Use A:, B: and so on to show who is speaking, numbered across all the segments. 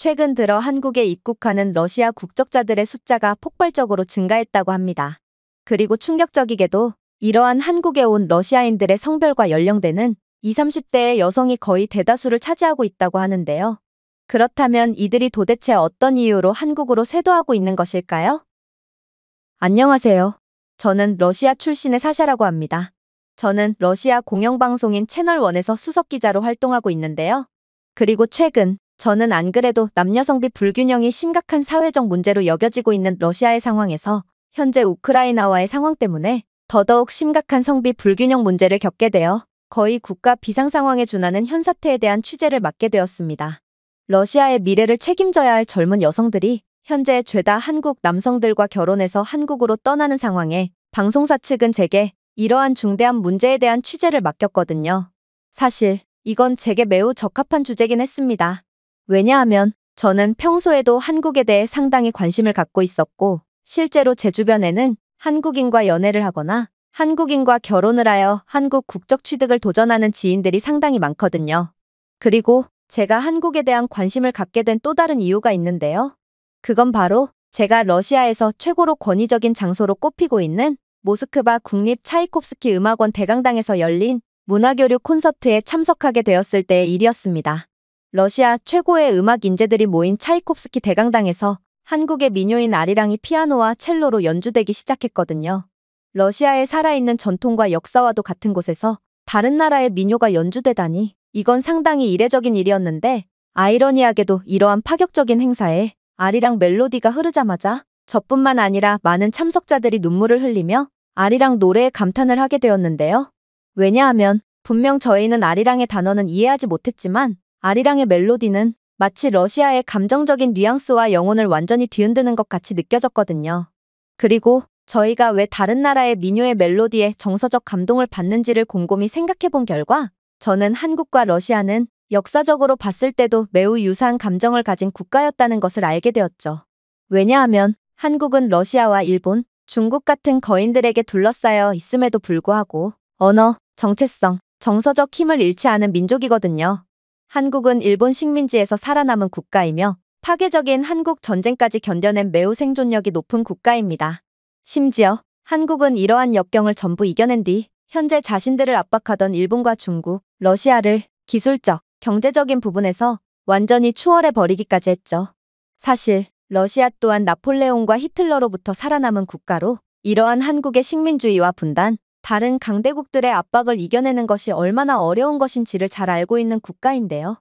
A: 최근 들어 한국에 입국하는 러시아 국적자들의 숫자가 폭발적으로 증가했다고 합니다. 그리고 충격적이게도 이러한 한국에 온 러시아인들의 성별과 연령대는 20, 30대의 여성이 거의 대다수를 차지하고 있다고 하는데요. 그렇다면 이들이 도대체 어떤 이유로 한국으로 쇄도하고 있는 것일까요? 안녕하세요. 저는 러시아 출신의 사샤라고 합니다. 저는 러시아 공영방송인 채널1에서 수석기자로 활동하고 있는데요. 그리고 최근 저는 안 그래도 남녀성비 불균형이 심각한 사회적 문제로 여겨지고 있는 러시아의 상황에서 현재 우크라이나와의 상황 때문에 더더욱 심각한 성비 불균형 문제를 겪게 되어 거의 국가 비상 상황에 준하는 현 사태에 대한 취재를 맡게 되었습니다. 러시아의 미래를 책임져야 할 젊은 여성들이 현재 죄다 한국 남성들과 결혼해서 한국으로 떠나는 상황에 방송사 측은 제게 이러한 중대한 문제에 대한 취재를 맡겼거든요. 사실 이건 제게 매우 적합한 주제긴 했습니다. 왜냐하면 저는 평소에도 한국에 대해 상당히 관심을 갖고 있었고 실제로 제 주변에는 한국인과 연애를 하거나 한국인과 결혼을 하여 한국 국적 취득을 도전하는 지인들이 상당히 많거든요. 그리고 제가 한국에 대한 관심을 갖게 된 또 다른 이유가 있는데요. 그건 바로 제가 러시아에서 최고로 권위적인 장소로 꼽히고 있는 모스크바 국립 차이콥스키 음악원 대강당에서 열린 문화교류 콘서트에 참석하게 되었을 때의 일이었습니다. 러시아 최고의 음악 인재들이 모인 차이콥스키 대강당에서 한국의 민요인 아리랑이 피아노와 첼로로 연주되기 시작했거든요. 러시아의 살아있는 전통과 역사와도 같은 곳에서 다른 나라의 민요가 연주되다니 이건 상당히 이례적인 일이었는데 아이러니하게도 이러한 파격적인 행사에 아리랑 멜로디가 흐르자마자 저뿐만 아니라 많은 참석자들이 눈물을 흘리며 아리랑 노래에 감탄을 하게 되었는데요. 왜냐하면 분명 저희는 아리랑의 단어는 이해하지 못했지만 아리랑의 멜로디는 마치 러시아의 감정적인 뉘앙스와 영혼을 완전히 뒤흔드는 것 같이 느껴졌거든요. 그리고 저희가 왜 다른 나라의 민요의 멜로디에 정서적 감동을 받는지를 곰곰이 생각해 본 결과 저는 한국과 러시아는 역사적으로 봤을 때도 매우 유사한 감정을 가진 국가였다는 것을 알게 되었죠. 왜냐하면 한국은 러시아와 일본, 중국 같은 거인들에게 둘러싸여 있음에도 불구하고 언어, 정체성, 정서적 힘을 잃지 않은 민족이거든요. 한국은 일본 식민지에서 살아남은 국가이며 파괴적인 한국 전쟁까지 견뎌낸 매우 생존력이 높은 국가입니다. 심지어 한국은 이러한 역경을 전부 이겨낸 뒤 현재 자신들을 압박하던 일본과 중국, 러시아를 기술적, 경제적인 부분에서 완전히 추월해버리기까지 했죠. 사실 러시아 또한 나폴레옹과 히틀러로부터 살아남은 국가로 이러한 한국의 식민주의와 분단, 다른 강대국들의 압박을 이겨내는 것이 얼마나 어려운 것인지를 잘 알고 있는 국가인데요.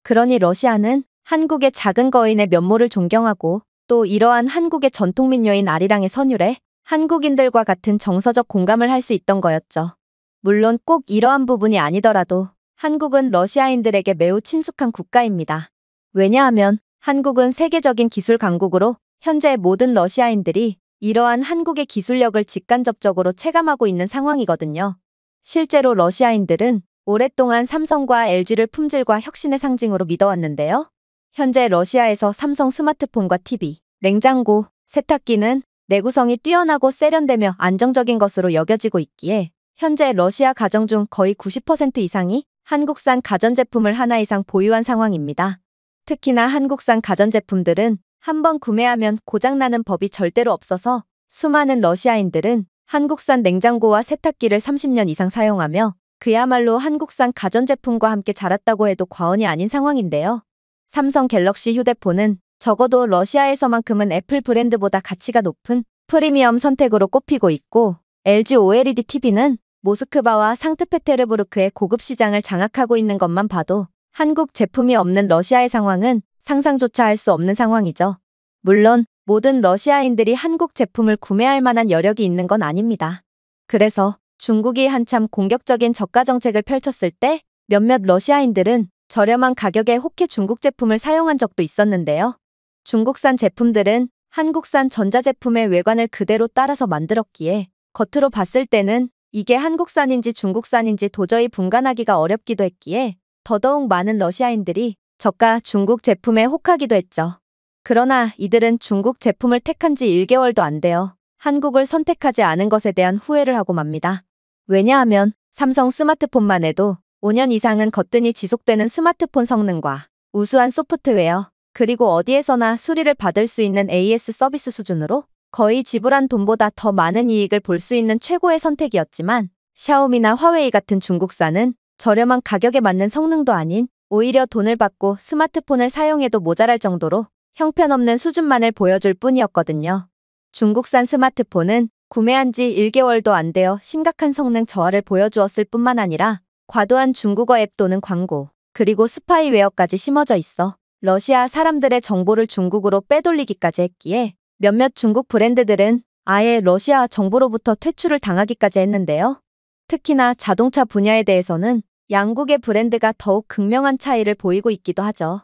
A: 그러니 러시아는 한국의 작은 거인의 면모를 존경하고 또 이러한 한국의 전통민요인 아리랑의 선율에 한국인들과 같은 정서적 공감을 할 수 있던 거였죠. 물론 꼭 이러한 부분이 아니더라도 한국은 러시아인들에게 매우 친숙한 국가입니다. 왜냐하면 한국은 세계적인 기술 강국으로 현재 모든 러시아인들이 이러한 한국의 기술력을 직간접적으로 체감하고 있는 상황이거든요. 실제로 러시아인들은 오랫동안 삼성과 LG를 품질과 혁신의 상징으로 믿어왔는데요. 현재 러시아에서 삼성 스마트폰과 TV, 냉장고, 세탁기는 내구성이 뛰어나고 세련되며 안정적인 것으로 여겨지고 있기에 현재 러시아 가정 중 거의 90% 이상이 한국산 가전제품을 하나 이상 보유한 상황입니다. 특히나 한국산 가전제품들은 한번 구매하면 고장나는 법이 절대로 없어서 수많은 러시아인들은 한국산 냉장고와 세탁기를 30년 이상 사용하며 그야말로 한국산 가전제품과 함께 자랐다고 해도 과언이 아닌 상황인데요. 삼성 갤럭시 휴대폰은 적어도 러시아에서만큼은 애플 브랜드보다 가치가 높은 프리미엄 선택으로 꼽히고 있고 LG OLED TV는 모스크바와 상트페테르부르크의 고급 시장을 장악하고 있는 것만 봐도 한국 제품이 없는 러시아의 상황은 상상조차 할 수 없는 상황이죠. 물론 모든 러시아인들이 한국 제품을 구매할 만한 여력이 있는 건 아닙니다. 그래서 중국이 한참 공격적인 저가 정책을 펼쳤을 때 몇몇 러시아인들은 저렴한 가격에 혹해 중국 제품을 사용한 적도 있었는데요. 중국산 제품들은 한국산 전자제품의 외관을 그대로 따라서 만들었기에 겉으로 봤을 때는 이게 한국산인지 중국산인지 도저히 분간하기가 어렵기도 했기에 더더욱 많은 러시아인들이 저가 중국 제품에 혹하기도 했죠. 그러나 이들은 중국 제품을 택한 지 1개월도 안 되어 한국을 선택하지 않은 것에 대한 후회를 하고 맙니다. 왜냐하면 삼성 스마트폰만 해도 5년 이상은 거뜬히 지속되는 스마트폰 성능과 우수한 소프트웨어, 그리고 어디에서나 수리를 받을 수 있는 AS 서비스 수준으로 거의 지불한 돈보다 더 많은 이익을 볼 수 있는 최고의 선택이었지만 샤오미나 화웨이 같은 중국산은 저렴한 가격에 맞는 성능도 아닌 오히려 돈을 받고 스마트폰을 사용해도 모자랄 정도로 형편없는 수준만을 보여줄 뿐이었거든요. 중국산 스마트폰은 구매한 지 1개월도 안 되어 심각한 성능 저하를 보여주었을 뿐만 아니라 과도한 중국어 앱 또는 광고, 그리고 스파이웨어까지 심어져 있어 러시아 사람들의 정보를 중국으로 빼돌리기까지 했기에 몇몇 중국 브랜드들은 아예 러시아 정부로부터 퇴출을 당하기까지 했는데요. 특히나 자동차 분야에 대해서는 양국의 브랜드가 더욱 극명한 차이를 보이고 있기도 하죠.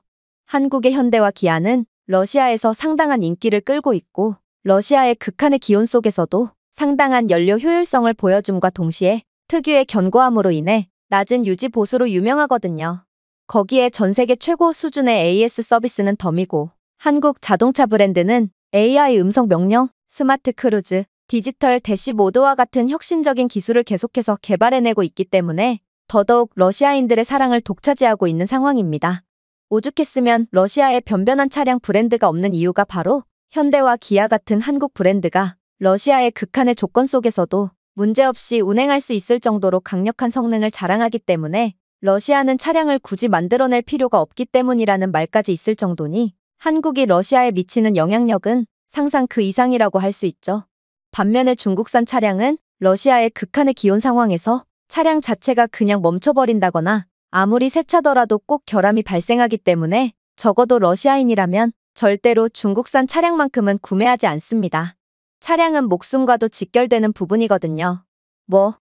A: 한국의 현대와 기아는 러시아에서 상당한 인기를 끌고 있고 러시아의 극한의 기온 속에서도 상당한 연료 효율성을 보여줌과 동시에 특유의 견고함으로 인해 낮은 유지 보수로 유명하거든요. 거기에 전 세계 최고 수준의 AS 서비스는 덤이고 한국 자동차 브랜드는 AI 음성 명령, 스마트 크루즈, 디지털 대시보드와 같은 혁신적인 기술을 계속해서 개발해내고 있기 때문에 더더욱 러시아인들의 사랑을 독차지하고 있는 상황입니다. 오죽했으면 러시아에 변변한 차량 브랜드가 없는 이유가 바로 현대와 기아 같은 한국 브랜드가 러시아의 극한의 조건 속에서도 문제없이 운행할 수 있을 정도로 강력한 성능을 자랑하기 때문에 러시아는 차량을 굳이 만들어낼 필요가 없기 때문이라는 말까지 있을 정도니 한국이 러시아에 미치는 영향력은 상상 그 이상이라고 할 수 있죠. 반면에 중국산 차량은 러시아의 극한의 기온 상황에서 차량 자체가 그냥 멈춰버린다거나 아무리 새 차더라도 꼭 결함이 발생하기 때문에 적어도 러시아인이라면 절대로 중국산 차량만큼은 구매하지 않습니다. 차량은 목숨과도 직결되는 부분이거든요.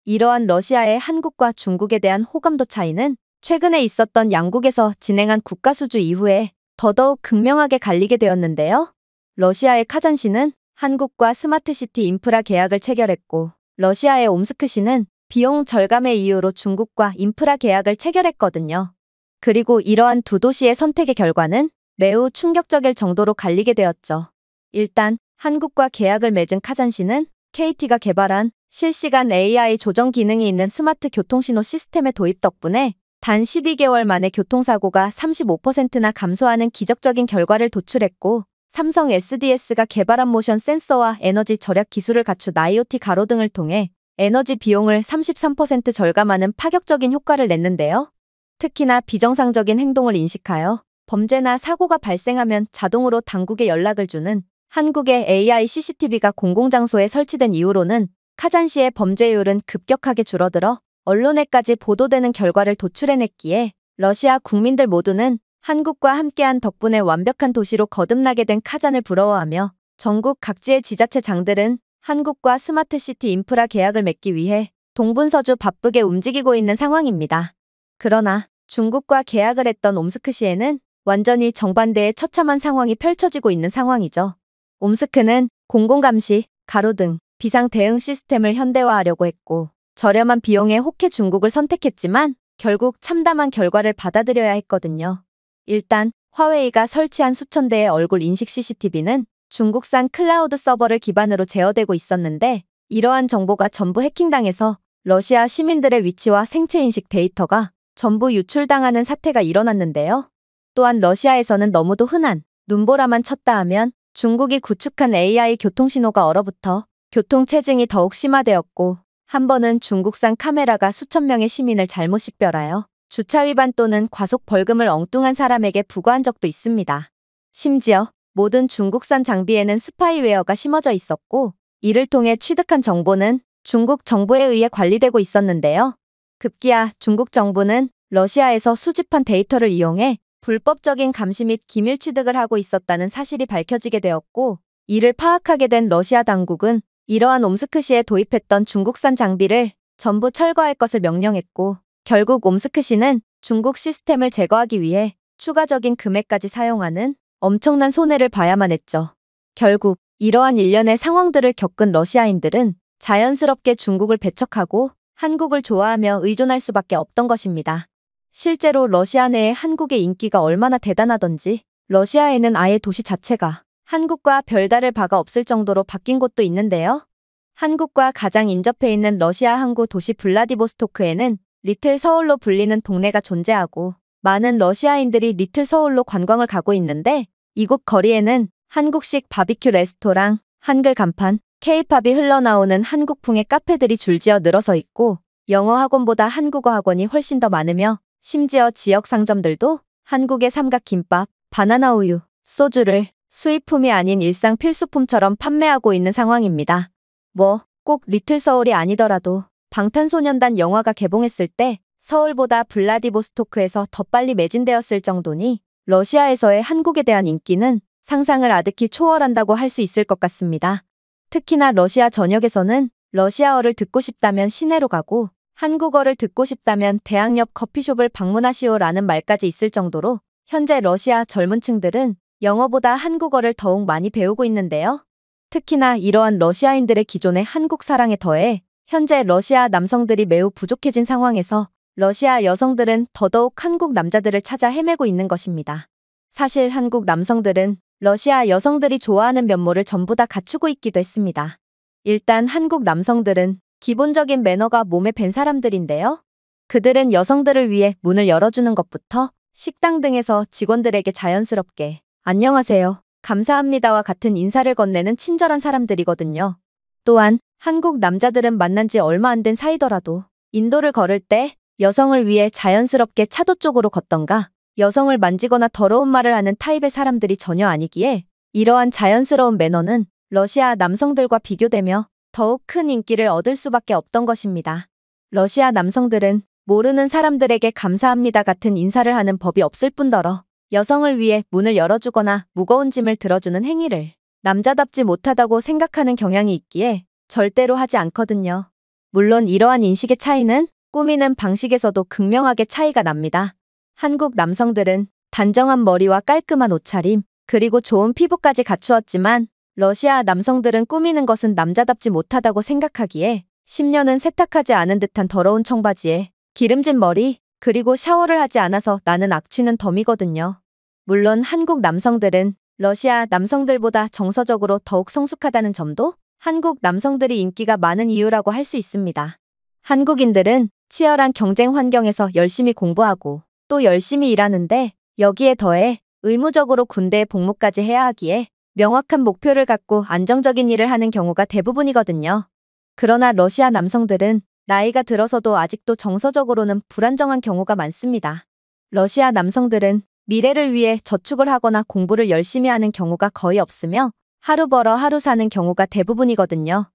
A: 이러한 러시아의 한국과 중국에 대한 호감도 차이는 최근에 있었던 양국에서 진행한 국가수주 이후에 더더욱 극명하게 갈리게 되었는데요. 러시아의 카잔시는 한국과 스마트시티 인프라 계약을 체결했고 러시아의 옴스크시는 비용 절감의 이유로 중국과 인프라 계약을 체결했거든요. 그리고 이러한 두 도시의 선택의 결과는 매우 충격적일 정도로 갈리게 되었죠. 일단 한국과 계약을 맺은 카잔시는 KT가 개발한 실시간 AI 조정 기능이 있는 스마트 교통신호 시스템의 도입 덕분에 단 12개월 만에 교통사고가 35%나 감소하는 기적적인 결과를 도출했고 삼성 SDS가 개발한 모션 센서와 에너지 절약 기술을 갖춘 IoT 가로등을 통해 에너지 비용을 33% 절감하는 파격적인 효과를 냈는데요. 특히나 비정상적인 행동을 인식하여 범죄나 사고가 발생하면 자동으로 당국에 연락을 주는 한국의 AI CCTV가 공공장소에 설치된 이후로는 카잔시의 범죄율은 급격하게 줄어들어 언론에까지 보도되는 결과를 도출해냈기에 러시아 국민들 모두는 한국과 함께한 덕분에 완벽한 도시로 거듭나게 된 카잔을 부러워하며 전국 각지의 지자체장들은 한국과 스마트시티 인프라 계약을 맺기 위해 동분서주 바쁘게 움직이고 있는 상황입니다. 그러나 중국과 계약을 했던 옴스크시에는 완전히 정반대의 처참한 상황이 펼쳐지고 있는 상황이죠. 옴스크는 공공감시, 가로등, 비상 대응 시스템을 현대화하려고 했고 저렴한 비용에 혹해 중국을 선택했지만 결국 참담한 결과를 받아들여야 했거든요. 일단 화웨이가 설치한 수천 대의 얼굴 인식 CCTV는 중국산 클라우드 서버를 기반으로 제어되고 있었는데 이러한 정보가 전부 해킹당해서 러시아 시민들의 위치와 생체 인식 데이터가 전부 유출당하는 사태가 일어났는데요. 또한 러시아에서는 너무도 흔한 눈보라만 쳤다 하면 중국이 구축한 AI 교통신호가 얼어붙어 교통체증이 더욱 심화되었고 한 번은 중국산 카메라가 수천 명의 시민을 잘못 식별하여 주차 위반 또는 과속 벌금을 엉뚱한 사람에게 부과한 적도 있습니다. 심지어 모든 중국산 장비에는 스파이웨어가 심어져 있었고 이를 통해 취득한 정보는 중국 정부에 의해 관리되고 있었는데요. 급기야 중국 정부는 러시아에서 수집한 데이터를 이용해 불법적인 감시 및 기밀 취득을 하고 있었다는 사실이 밝혀지게 되었고 이를 파악하게 된 러시아 당국은 이러한 옴스크시에 도입했던 중국산 장비를 전부 철거할 것을 명령했고 결국 옴스크시는 중국 시스템을 제거하기 위해 추가적인 금액까지 사용하는 엄청난 손해를 봐야만 했죠. 결국 이러한 일련의 상황들을 겪은 러시아인들은 자연스럽게 중국을 배척하고 한국을 좋아하며 의존할 수밖에 없던 것입니다. 실제로 러시아 내에 한국의 인기가 얼마나 대단하던지 러시아에는 아예 도시 자체가 한국과 별다를 바가 없을 정도로 바뀐 곳도 있는데요. 한국과 가장 인접해 있는 러시아 항구 도시 블라디보스토크에는 리틀 서울로 불리는 동네가 존재하고 많은 러시아인들이 리틀 서울로 관광을 가고 있는데 이곳 거리에는 한국식 바비큐 레스토랑, 한글 간판, K-팝이 흘러나오는 한국풍의 카페들이 줄지어 늘어서 있고 영어 학원보다 한국어 학원이 훨씬 더 많으며 심지어 지역 상점들도 한국의 삼각김밥, 바나나 우유, 소주를 수입품이 아닌 일상 필수품처럼 판매하고 있는 상황입니다. 뭐 꼭 리틀 서울이 아니더라도 방탄소년단 영화가 개봉했을 때 서울보다 블라디보스토크에서 더 빨리 매진되었을 정도니 러시아에서의 한국에 대한 인기는 상상을 아득히 초월한다고 할 수 있을 것 같습니다. 특히나 러시아 전역에서는 러시아어를 듣고 싶다면 시내로 가고 한국어를 듣고 싶다면 대학 옆 커피숍을 방문하시오라는 말까지 있을 정도로 현재 러시아 젊은 층들은 영어보다 한국어를 더욱 많이 배우고 있는데요. 특히나 이러한 러시아인들의 기존의 한국 사랑에 더해 현재 러시아 남성들이 매우 부족해진 상황에서 러시아 여성들은 더더욱 한국 남자들을 찾아 헤매고 있는 것입니다. 사실 한국 남성들은 러시아 여성들이 좋아하는 면모를 전부 다 갖추고 있기도 했습니다. 일단 한국 남성들은 기본적인 매너가 몸에 밴 사람들인데요. 그들은 여성들을 위해 문을 열어주는 것부터 식당 등에서 직원들에게 자연스럽게 안녕하세요, 감사합니다와 같은 인사를 건네는 친절한 사람들이거든요. 또한 한국 남자들은 만난 지 얼마 안 된 사이더라도 인도를 걸을 때 여성을 위해 자연스럽게 차도 쪽으로 걷던가 여성을 만지거나 더러운 말을 하는 타입의 사람들이 전혀 아니기에 이러한 자연스러운 매너는 러시아 남성들과 비교되며 더욱 큰 인기를 얻을 수밖에 없던 것입니다. 러시아 남성들은 모르는 사람들에게 감사합니다 같은 인사를 하는 법이 없을 뿐더러 여성을 위해 문을 열어주거나 무거운 짐을 들어주는 행위를 남자답지 못하다고 생각하는 경향이 있기에 절대로 하지 않거든요. 물론 이러한 인식의 차이는 꾸미는 방식에서도 극명하게 차이가 납니다. 한국 남성들은 단정한 머리와 깔끔한 옷차림, 그리고 좋은 피부까지 갖추었지만 러시아 남성들은 꾸미는 것은 남자답지 못하다고 생각하기에 10년은 세탁하지 않은 듯한 더러운 청바지에 기름진 머리, 그리고 샤워를 하지 않아서 나는 악취는 덤이거든요. 물론 한국 남성들은 러시아 남성들보다 정서적으로 더욱 성숙하다는 점도 한국 남성들이 인기가 많은 이유라고 할 수 있습니다. 한국인들은 치열한 경쟁 환경에서 열심히 공부하고 또 열심히 일하는데 여기에 더해 의무적으로 군대에 복무까지 해야 하기에 명확한 목표를 갖고 안정적인 일을 하는 경우가 대부분이거든요. 그러나 러시아 남성들은 나이가 들어서도 아직도 정서적으로는 불안정한 경우가 많습니다. 러시아 남성들은 미래를 위해 저축을 하거나 공부를 열심히 하는 경우가 거의 없으며 하루 벌어 하루 사는 경우가 대부분이거든요.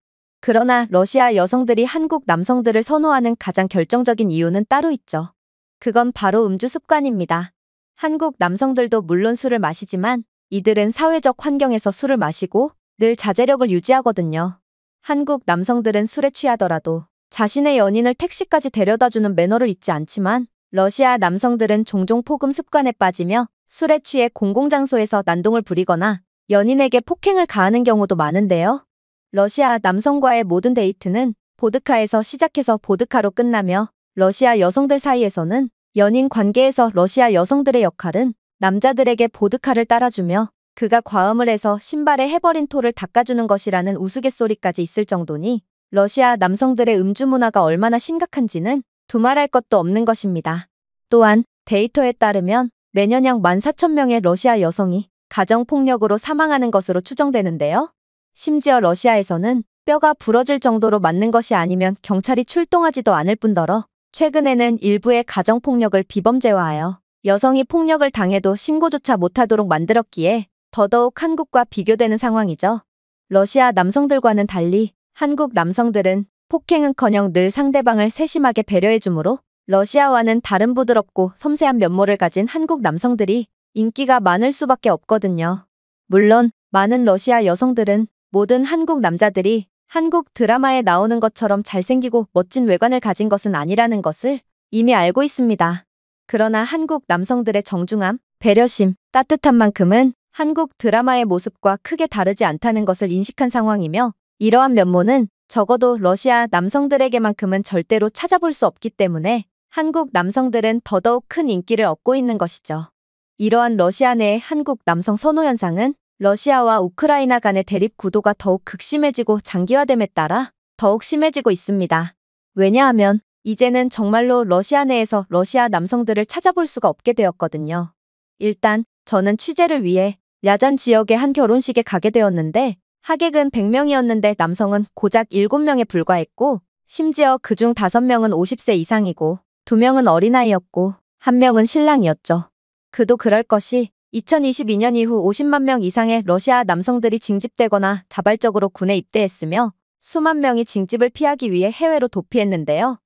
A: 그러나 러시아 여성들이 한국 남성들을 선호하는 가장 결정적인 이유는 따로 있죠. 그건 바로 음주 습관입니다. 한국 남성들도 물론 술을 마시지만 이들은 사회적 환경에서 술을 마시고 늘 자제력을 유지하거든요. 한국 남성들은 술에 취하더라도 자신의 연인을 택시까지 데려다주는 매너를 잊지 않지만 러시아 남성들은 종종 폭음 습관에 빠지며 술에 취해 공공장소에서 난동을 부리거나 연인에게 폭행을 가하는 경우도 많은데요. 러시아 남성과의 모든 데이트는 보드카에서 시작해서 보드카로 끝나며 러시아 여성들 사이에서는 연인 관계에서 러시아 여성들의 역할은 남자들에게 보드카를 따라주며 그가 과음을 해서 신발에 해버린 토를 닦아주는 것이라는 우스갯소리까지 있을 정도니 러시아 남성들의 음주 문화가 얼마나 심각한지는 두말할 것도 없는 것입니다. 또한 데이터에 따르면 매년 약 14,000명의 러시아 여성이 가정폭력으로 사망하는 것으로 추정되는데요. 심지어 러시아에서는 뼈가 부러질 정도로 맞는 것이 아니면 경찰이 출동하지도 않을 뿐더러 최근에는 일부의 가정폭력을 비범죄화하여 여성이 폭력을 당해도 신고조차 못하도록 만들었기에 더더욱 한국과 비교되는 상황이죠. 러시아 남성들과는 달리 한국 남성들은 폭행은커녕 늘 상대방을 세심하게 배려해주므로 러시아와는 다른 부드럽고 섬세한 면모를 가진 한국 남성들이 인기가 많을 수밖에 없거든요. 물론 많은 러시아 여성들은 모든 한국 남자들이 한국 드라마에 나오는 것처럼 잘생기고 멋진 외관을 가진 것은 아니라는 것을 이미 알고 있습니다. 그러나 한국 남성들의 정중함, 배려심, 따뜻한 만큼은 한국 드라마의 모습과 크게 다르지 않다는 것을 인식한 상황이며 이러한 면모는 적어도 러시아 남성들에게만큼은 절대로 찾아볼 수 없기 때문에 한국 남성들은 더더욱 큰 인기를 얻고 있는 것이죠. 이러한 러시아 내의 한국 남성 선호 현상은 러시아와 우크라이나 간의 대립 구도가 더욱 극심해지고 장기화됨에 따라 더욱 심해지고 있습니다. 왜냐하면 이제는 정말로 러시아 내에서 러시아 남성들을 찾아볼 수가 없게 되었거든요. 일단 저는 취재를 위해 랴잔 지역의 한 결혼식에 가게 되었는데 하객은 100명이었는데 남성은 고작 7명에 불과했고 심지어 그중 5명은 50세 이상이고 2명은 어린아이였고 1명은 신랑이었죠. 그도 그럴 것이 2022년 이후 50만 명 이상의 러시아 남성들이 징집되거나 자발적으로 군에 입대했으며 수만 명이 징집을 피하기 위해 해외로 도피했는데요.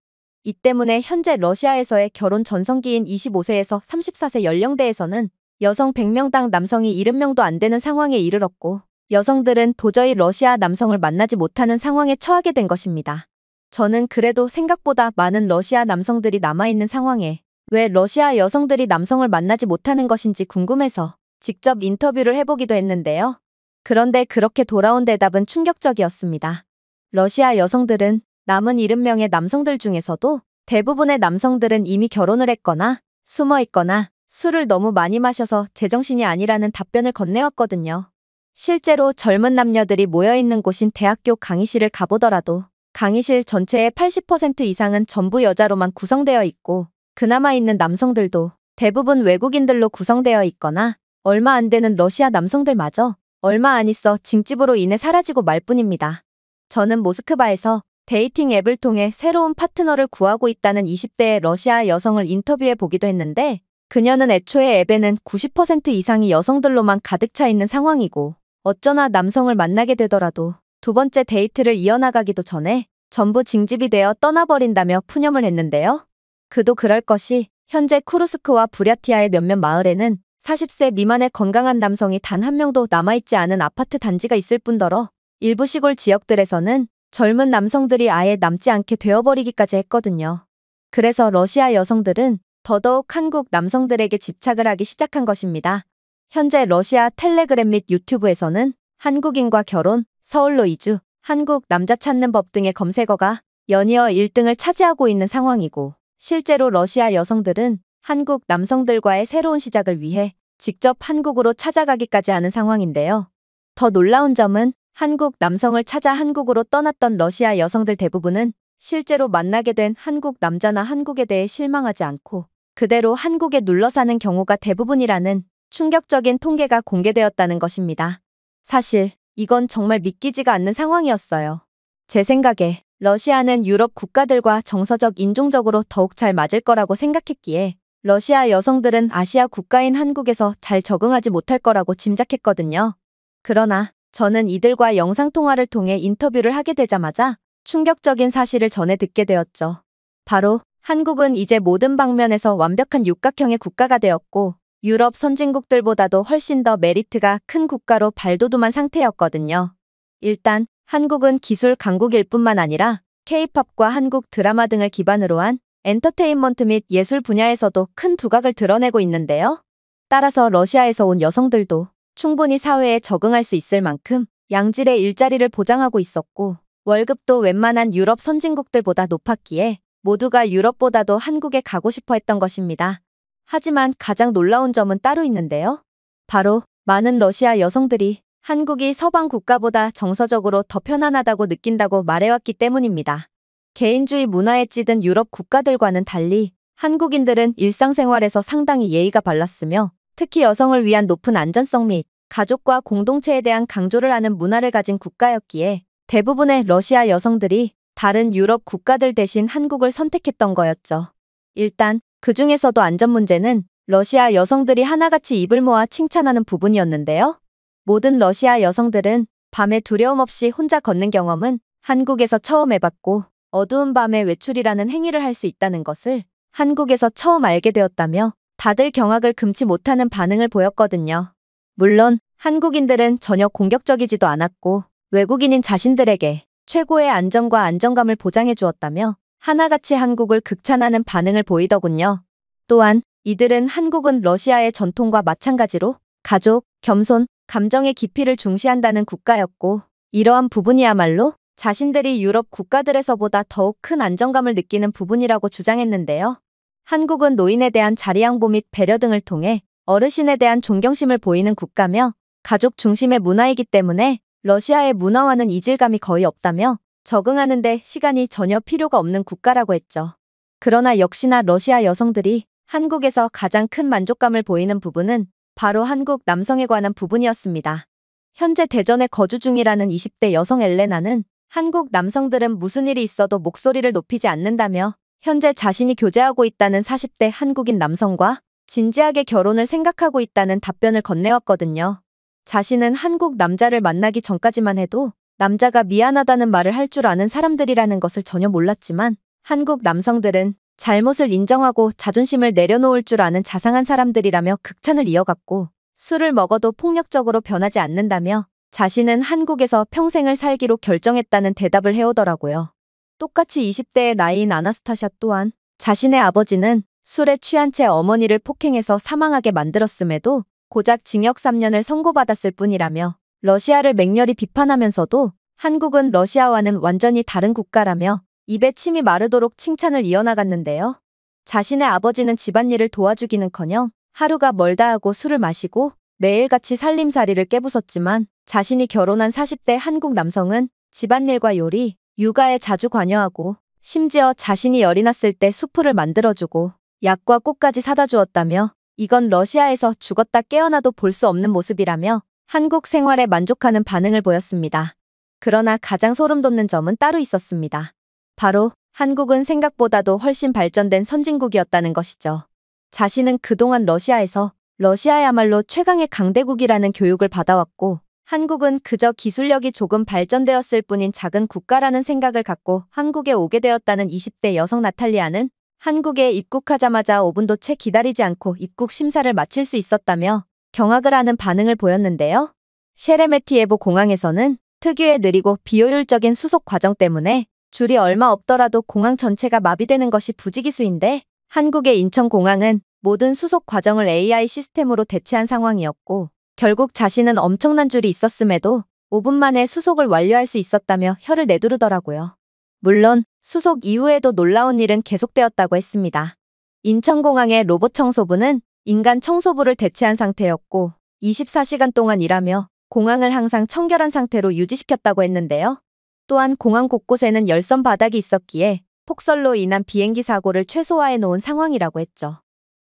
A: 이 때문에 현재 러시아에서의 결혼 전성기인 25세에서 34세 연령대에서는 여성 100명당 남성이 70명도 안 되는 상황에 이르렀고 여성들은 도저히 러시아 남성을 만나지 못하는 상황에 처하게 된 것입니다. 저는 그래도 생각보다 많은 러시아 남성들이 남아있는 상황에 왜 러시아 여성들이 남성을 만나지 못하는 것인지 궁금해서 직접 인터뷰를 해보기도 했는데요. 그런데 그렇게 돌아온 대답은 충격적이었습니다. 러시아 여성들은 남은 70명의 남성들 중에서도 대부분의 남성들은 이미 결혼을 했거나 숨어 있거나 술을 너무 많이 마셔서 제정신이 아니라는 답변을 건네왔거든요. 실제로 젊은 남녀들이 모여있는 곳인 대학교 강의실을 가보더라도 강의실 전체의 80% 이상은 전부 여자로만 구성되어 있고 그나마 있는 남성들도 대부분 외국인들로 구성되어 있거나 얼마 안 되는 러시아 남성들마저 얼마 안 있어 징집으로 인해 사라지고 말 뿐입니다. 저는 모스크바에서 데이팅 앱을 통해 새로운 파트너를 구하고 있다는 20대의 러시아 여성을 인터뷰해 보기도 했는데 그녀는 애초에 앱에는 90% 이상이 여성들로만 가득 차 있는 상황이고 어쩌나 남성을 만나게 되더라도 두 번째 데이트를 이어나가기도 전에 전부 징집이 되어 떠나버린다며 푸념을 했는데요. 그도 그럴 것이 현재 쿠르스크와 부랴티아의 몇몇 마을에는 40세 미만의 건강한 남성이 단 한 명도 남아있지 않은 아파트 단지가 있을 뿐더러 일부 시골 지역들에서는 젊은 남성들이 아예 남지 않게 되어버리기까지 했거든요. 그래서 러시아 여성들은 더더욱 한국 남성들에게 집착을 하기 시작한 것입니다. 현재 러시아 텔레그램 및 유튜브에서는 한국인과 결혼, 서울로 이주, 한국 남자 찾는 법 등의 검색어가 연이어 1등을 차지하고 있는 상황이고 실제로 러시아 여성들은 한국 남성들과의 새로운 시작을 위해 직접 한국으로 찾아가기까지 하는 상황인데요. 더 놀라운 점은 한국 남성을 찾아 한국으로 떠났던 러시아 여성들 대부분은 실제로 만나게 된 한국 남자나 한국에 대해 실망하지 않고 그대로 한국에 눌러 사는 경우가 대부분이라는 충격적인 통계가 공개되었다는 것입니다. 사실 이건 정말 믿기지가 않는 상황이었어요. 제 생각에 러시아는 유럽 국가들과 정서적 인종적으로 더욱 잘 맞을 거라고 생각했기에 러시아 여성들은 아시아 국가인 한국에서 잘 적응하지 못할 거라고 짐작했거든요. 그러나 저는 이들과 영상통화를 통해 인터뷰를 하게 되자마자 충격적인 사실을 전해 듣게 되었죠. 바로 한국은 이제 모든 방면에서 완벽한 육각형의 국가가 되었고 유럽 선진국들보다도 훨씬 더 메리트가 큰 국가로 발돋움한 상태였거든요. 일단 한국은 기술 강국일 뿐만 아니라 K-팝과 한국 드라마 등을 기반으로 한 엔터테인먼트 및 예술 분야에서도 큰 두각을 드러내고 있는데요. 따라서 러시아에서 온 여성들도 충분히 사회에 적응할 수 있을 만큼 양질의 일자리를 보장하고 있었고 월급도 웬만한 유럽 선진국들보다 높았기에 모두가 유럽보다도 한국에 가고 싶어 했던 것입니다. 하지만 가장 놀라운 점은 따로 있는데요. 바로 많은 러시아 여성들이 한국이 서방 국가보다 정서적으로 더 편안하다고 느낀다고 말해왔기 때문입니다. 개인주의 문화에 찌든 유럽 국가들과는 달리 한국인들은 일상생활에서 상당히 예의가 발랐으며 특히 여성을 위한 높은 안전성 및 가족과 공동체에 대한 강조를 하는 문화를 가진 국가였기에 대부분의 러시아 여성들이 다른 유럽 국가들 대신 한국을 선택했던 거였죠. 일단 그 중에서도 안전 문제는 러시아 여성들이 하나같이 입을 모아 칭찬하는 부분이었는데요. 모든 러시아 여성들은 밤에 두려움 없이 혼자 걷는 경험은 한국에서 처음 해봤고 어두운 밤에 외출이라는 행위를 할 수 있다는 것을 한국에서 처음 알게 되었다며 다들 경악을 금치 못하는 반응을 보였거든요. 물론 한국인들은 전혀 공격적이지도 않았고 외국인인 자신들에게 최고의 안전과 안정감을 보장해 주었다며 하나같이 한국을 극찬하는 반응을 보이더군요. 또한 이들은 한국은 러시아의 전통과 마찬가지로 가족, 겸손, 감정의 깊이를 중시한다는 국가였고 이러한 부분이야말로 자신들이 유럽 국가들에서보다 더욱 큰 안정감을 느끼는 부분이라고 주장했는데요. 한국은 노인에 대한 자리양보 및 배려 등을 통해 어르신에 대한 존경심을 보이는 국가며 가족 중심의 문화이기 때문에 러시아의 문화와는 이질감이 거의 없다며 적응하는 데 시간이 전혀 필요가 없는 국가라고 했죠. 그러나 역시나 러시아 여성들이 한국에서 가장 큰 만족감을 보이는 부분은 바로 한국 남성에 관한 부분이었습니다. 현재 대전에 거주 중이라는 20대 여성 엘레나는 한국 남성들은 무슨 일이 있어도 목소리를 높이지 않는다며 현재 자신이 교제하고 있다는 40대 한국인 남성과 진지하게 결혼을 생각하고 있다는 답변을 건네왔거든요. 자신은 한국 남자를 만나기 전까지만 해도 남자가 미안하다는 말을 할 줄 아는 사람들이라는 것을 전혀 몰랐지만 한국 남성들은 잘못을 인정하고 자존심을 내려놓을 줄 아는 자상한 사람들이라며 극찬을 이어갔고 술을 먹어도 폭력적으로 변하지 않는다며 자신은 한국에서 평생을 살기로 결정했다는 대답을 해오더라고요. 똑같이 20대의 나이인 아나스타샤 또한 자신의 아버지는 술에 취한 채 어머니를 폭행해서 사망하게 만들었음에도 고작 징역 3년을 선고받았을 뿐이라며 러시아를 맹렬히 비판하면서도 한국은 러시아와는 완전히 다른 국가라며 입에 침이 마르도록 칭찬을 이어나갔는데요. 자신의 아버지는 집안일을 도와주기는커녕 하루가 멀다 하고 술을 마시고 매일같이 살림살이를 깨부쉈지만 자신이 결혼한 40대 한국 남성은 집안일과 요리, 육아에 자주 관여하고 심지어 자신이 열이 났을 때 수프를 만들어주고 약과 꽃까지 사다 주었다며 이건 러시아에서 죽었다 깨어나도 볼 수 없는 모습이라며 한국 생활에 만족하는 반응을 보였습니다. 그러나 가장 소름 돋는 점은 따로 있었습니다. 바로 한국은 생각보다도 훨씬 발전된 선진국이었다는 것이죠. 자신은 그동안 러시아에서 러시아야말로 최강의 강대국이라는 교육을 받아왔고 한국은 그저 기술력이 조금 발전되었을 뿐인 작은 국가라는 생각을 갖고 한국에 오게 되었다는 20대 여성 나탈리아는 한국에 입국하자마자 5분도 채 기다리지 않고 입국 심사를 마칠 수 있었다며 경악을 하는 반응을 보였는데요. 셰레메티예보 공항에서는 특유의 느리고 비효율적인 수속 과정 때문에 줄이 얼마 없더라도 공항 전체가 마비되는 것이 부지기수인데 한국의 인천공항은 모든 수속 과정을 AI 시스템으로 대체한 상황이었고 결국 자신은 엄청난 줄이 있었음에도 5분 만에 수속을 완료할 수 있었다며 혀를 내두르더라고요. 물론 수속 이후에도 놀라운 일은 계속되었다고 했습니다. 인천공항의 로봇 청소부는 인간 청소부를 대체한 상태였고 24시간 동안 일하며 공항을 항상 청결한 상태로 유지시켰다고 했는데요. 또한 공항 곳곳에는 열선 바닥이 있었기에 폭설로 인한 비행기 사고를 최소화해 놓은 상황이라고 했죠.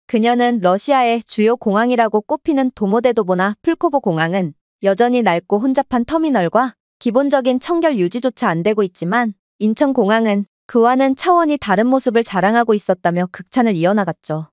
A: 그녀는 러시아의 주요 공항이라고 꼽히는 도모데도보나 풀코보 공항은 여전히 낡고 혼잡한 터미널과 기본적인 청결 유지조차 안 되고 있지만 인천공항은 그와는 차원이 다른 모습을 자랑하고 있었다며 극찬을 이어나갔죠.